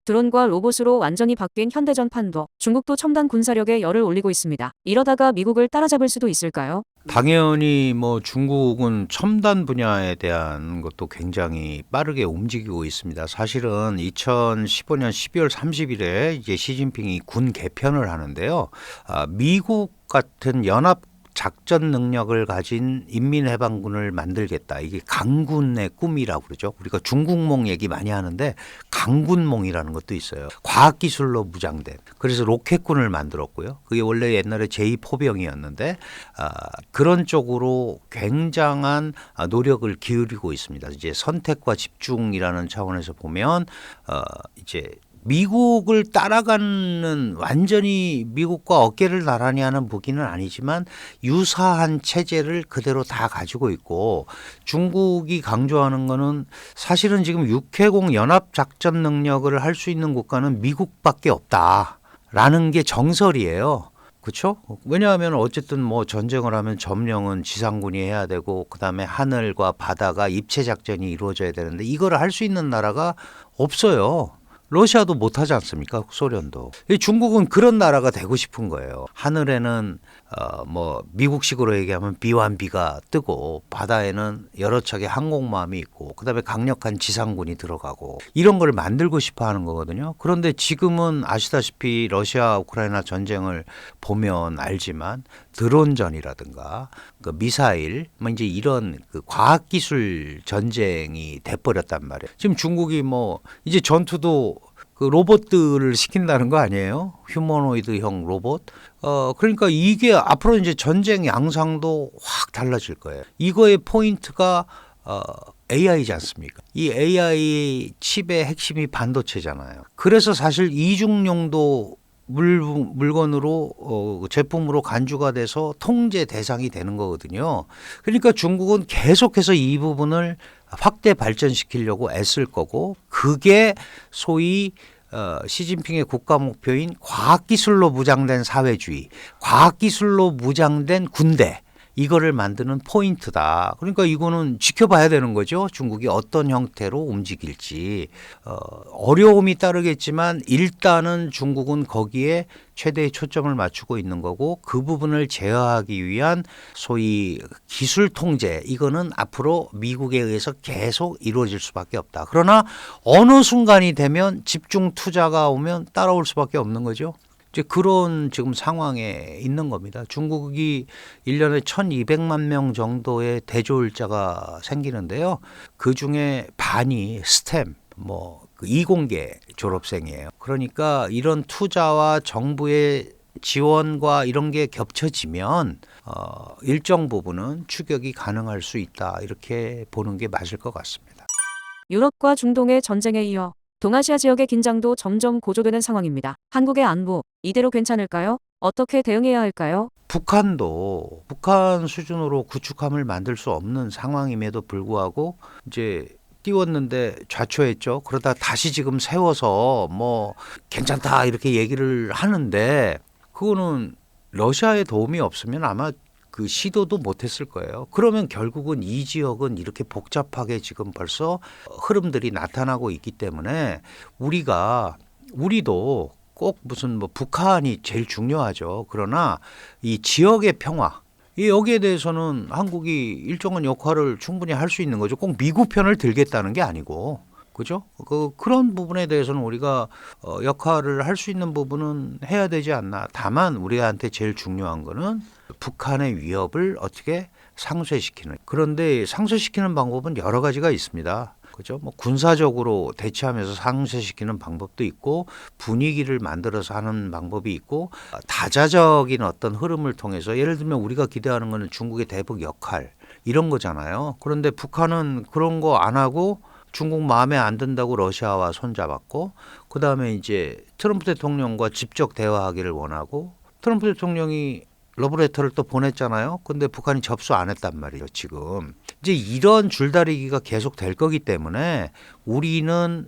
드론과 로봇으로 완전히 바뀐 현대전판도 중국도 첨단 군사력에 열을 올리고 있습니다. 이러다가 미국을 따라잡을 수도 있을까요? 당연히 뭐 중국은 첨단 분야에 대한 것도 굉장히 빠르게 움직이고 있습니다. 사실은 2015년 12월 30일에 이제 시진핑이 군 개편을 하는데요. 미국 같은 연합 작전 능력을 가진 인민해방군을 만들겠다. 이게 강군의 꿈이라고 그러죠. 우리가 중국몽 얘기 많이 하는데 강군몽이라는 것도 있어요. 과학기술로 무장된. 그래서 로켓군을 만들었고요. 그게 원래 옛날에 제2포병이었는데 그런 쪽으로 굉장한 노력을 기울이고 있습니다. 이제 선택과 집중이라는 차원에서 보면 이제 미국을 따라가는, 완전히 미국과 어깨를 나란히 하는 무기는 아니지만 유사한 체제를 그대로 다 가지고 있고, 중국이 강조하는 거는 사실은 지금 육해공 연합작전 능력을 할 수 있는 국가는 미국밖에 없다라는 게 정설이에요. 그렇죠? 왜냐하면 어쨌든 뭐 전쟁을 하면 점령은 지상군이 해야 되고, 그다음에 하늘과 바다가 입체 작전이 이루어져야 되는데 이거를 할 수 있는 나라가 없어요. 러시아도 못하지 않습니까? 소련도. 중국은 그런 나라가 되고 싶은 거예요. 하늘에는 뭐 미국식으로 얘기하면 B1B가 뜨고, 바다에는 여러 척의 항공모함이 있고, 그다음에 강력한 지상군이 들어가고, 이런 걸 만들고 싶어 하는 거거든요. 그런데 지금은 아시다시피 러시아 우크라이나 전쟁을 보면 알지만 드론전이라든가 그 미사일 뭐 이제 이런 그 과학기술 전쟁이 돼버렸단 말이에요. 지금 중국이 뭐 이제 전투도 그 로봇들을 시킨다는 거 아니에요? 휴머노이드형 로봇. 그러니까 이게 앞으로 이제 전쟁 양상도 확 달라질 거예요. 이거의 포인트가 AI지 않습니까? 이 AI 칩의 핵심이 반도체잖아요. 그래서 사실 이중용도 물건으로 제품으로 간주가 돼서 통제 대상이 되는 거거든요. 그러니까 중국은 계속해서 이 부분을 확대 발전시키려고 애쓸 거고, 그게 소위 시진핑의 국가 목표인 과학기술로 무장된 사회주의, 과학기술로 무장된 군대, 이거를 만드는 포인트다. 그러니까 이거는 지켜봐야 되는 거죠. 중국이 어떤 형태로 움직일지. 어려움이 따르겠지만 일단은 중국은 거기에 최대의 초점을 맞추고 있는 거고, 그 부분을 제어하기 위한 소위 기술 통제, 이거는 앞으로 미국에 의해서 계속 이루어질 수밖에 없다. 그러나 어느 순간이 되면 집중 투자가 오면 따라올 수밖에 없는 거죠. 이제 그런 지금 상황에 있는 겁니다. 중국이 1년에 1200만 명 정도의 대졸자가 생기는데요. 그중에 반이 스템, 그 이공계 졸업생이에요. 그러니까 이런 투자와 정부의 지원과 이런 게 겹쳐지면 일정 부분은 추격이 가능할 수 있다. 이렇게 보는 게 맞을 것 같습니다. 유럽과 중동의 전쟁에 이어 동아시아 지역의 긴장도 점점 고조되는 상황입니다. 한국의 안보, 이대로 괜찮을까요? 어떻게 대응해야 할까요? 북한도 북한 수준으로 구축함을 만들 수 없는 상황임에도 불구하고 이제 띄웠는데 좌초했죠. 그러다 다시 지금 세워서 괜찮다 이렇게 얘기를 하는데, 그거는 러시아의 도움이 없으면 아마 그 시도도 못했을 거예요. 그러면 결국은 이 지역은 이렇게 복잡하게 지금 벌써 흐름들이 나타나고 있기 때문에 우리도 꼭 무슨 북한이 제일 중요하죠. 그러나 이 지역의 평화, 여기에 대해서는 한국이 일정한 역할을 충분히 할 수 있는 거죠. 꼭 미국 편을 들겠다는 게 아니고, 그죠? 그런 부분에 대해서는 우리가 역할을 할 수 있는 부분은 해야 되지 않나. 다만 우리한테 제일 중요한 거는 북한의 위협을 어떻게 상쇄시키는. 그런데 상쇄시키는 방법은 여러 가지가 있습니다. 그죠? 군사적으로 대치하면서 상쇄시키는 방법도 있고, 분위기를 만들어서 하는 방법이 있고, 다자적인 어떤 흐름을 통해서, 예를 들면 우리가 기대하는 거는 중국의 대북 역할 이런 거잖아요. 그런데 북한은 그런 거 안 하고 중국 마음에 안 든다고 러시아와 손잡았고, 그다음에 이제 트럼프 대통령과 직접 대화하기를 원하고, 트럼프 대통령이 러브레터를 또 보냈잖아요. 근데 북한이 접수 안 했단 말이에요, 지금. 이제 이런 줄다리기가 계속 될 거기 때문에 우리는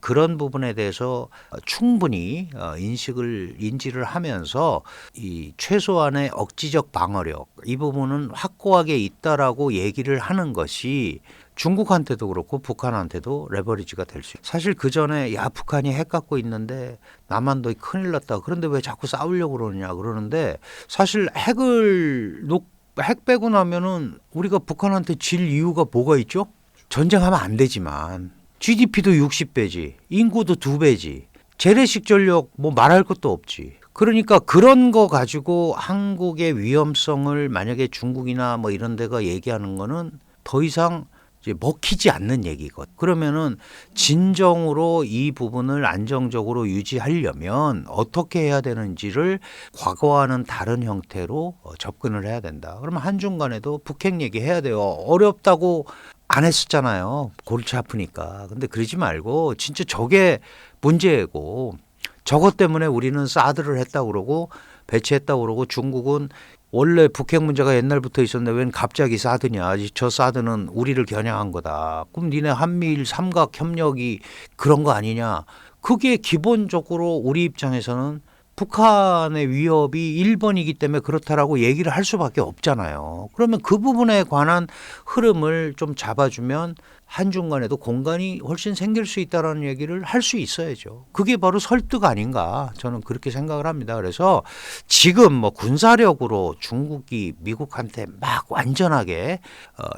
그런 부분에 대해서 충분히 인지를 하면서 이 최소한의 억지적 방어력, 이 부분은 확고하게 있다라고 얘기를 하는 것이 중국한테도 그렇고 북한한테도 레버리지가 될 수 있어요. 사실 그 전에 북한이 핵 갖고 있는데 남한도 큰일 났다. 그런데 왜 자꾸 싸우려고 그러느냐 그러는데, 사실 핵 빼고 나면은 우리가 북한한테 질 이유가 뭐가 있죠? 전쟁하면 안 되지만 GDP도 60배지, 인구도 2배지, 재래식 전력 말할 것도 없지. 그러니까 그런 거 가지고 한국의 위험성을 만약에 중국이나 이런 데가 얘기하는 거는 더 이상 이제 먹히지 않는 얘기거든. 그러면은 진정으로 이 부분을 안정적으로 유지하려면 어떻게 해야 되는지를 과거와는 다른 형태로 접근을 해야 된다. 그러면 한중간에도 북핵 얘기해야 돼요. 어렵다고 안 했었잖아요. 골치 아프니까. 근데 그러지 말고 진짜 저게 문제고, 저것 때문에 우리는 사드를 했다고 그러고 배치했다고 그러고, 중국은 원래 북핵 문제가 옛날부터 있었는데 웬 갑자기 사드냐. 저 사드는 우리를 겨냥한 거다. 그럼 니네 한미일 삼각 협력이 그런 거 아니냐. 그게 기본적으로 우리 입장에서는 북한의 위협이 1번이기 때문에 그렇다라고 얘기를 할 수밖에 없잖아요. 그러면 그 부분에 관한 흐름을 좀 잡아주면 한중간에도 공간이 훨씬 생길 수 있다는 얘기를 할 수 있어야죠. 그게 바로 설득 아닌가, 저는 그렇게 생각을 합니다. 그래서 지금 군사력으로 중국이 미국한테 막 완전하게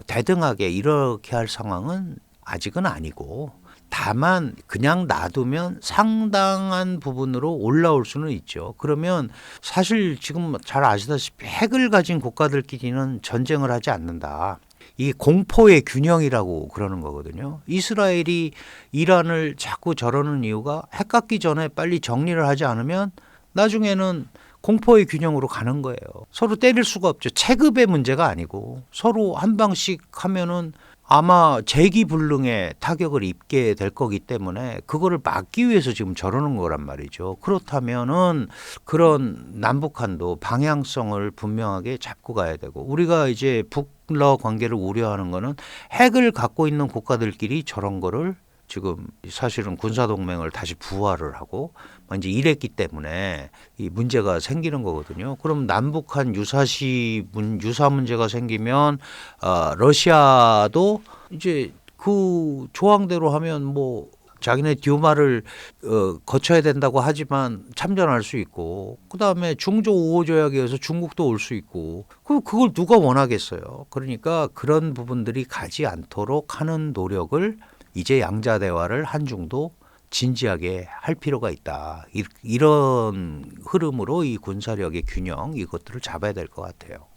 대등하게 이렇게 할 상황은 아직은 아니고, 다만 그냥 놔두면 상당한 부분으로 올라올 수는 있죠. 그러면 사실 지금 잘 아시다시피 핵을 가진 국가들끼리는 전쟁을 하지 않는다. 이게 공포의 균형이라고 그러는 거거든요. 이스라엘이 이란을 자꾸 저러는 이유가 핵 갖기 전에 빨리 정리를 하지 않으면 나중에는 공포의 균형으로 가는 거예요. 서로 때릴 수가 없죠. 체급의 문제가 아니고, 서로 한 방씩 하면은 아마 재기불능에 타격을 입게 될 거기 때문에 그거를 막기 위해서 지금 저러는 거란 말이죠. 그렇다면은 그런 남북한도 방향성을 분명하게 잡고 가야 되고, 우리가 이제 북러 관계를 우려하는 거는 핵을 갖고 있는 국가들끼리 저런 거를 지금 사실은 군사동맹을 다시 부활을 하고 이제 이랬기 때문에 이 문제가 생기는 거거든요. 그럼 남북한 유사 문제가 생기면 러시아도 이제 그 조항대로 하면 뭐 자기네 듀마를 거쳐야 된다고 하지만 참전할 수 있고, 그다음에 중조 5호 조약에 의해서 중국도 올 수 있고, 그걸 누가 원하겠어요. 그러니까 그런 부분들이 가지 않도록 하는 노력을 이제 양자 대화를 한중도 진지하게 할 필요가 있다. 이런 흐름으로 이 군사력의 균형, 이것들을 잡아야 될 것 같아요.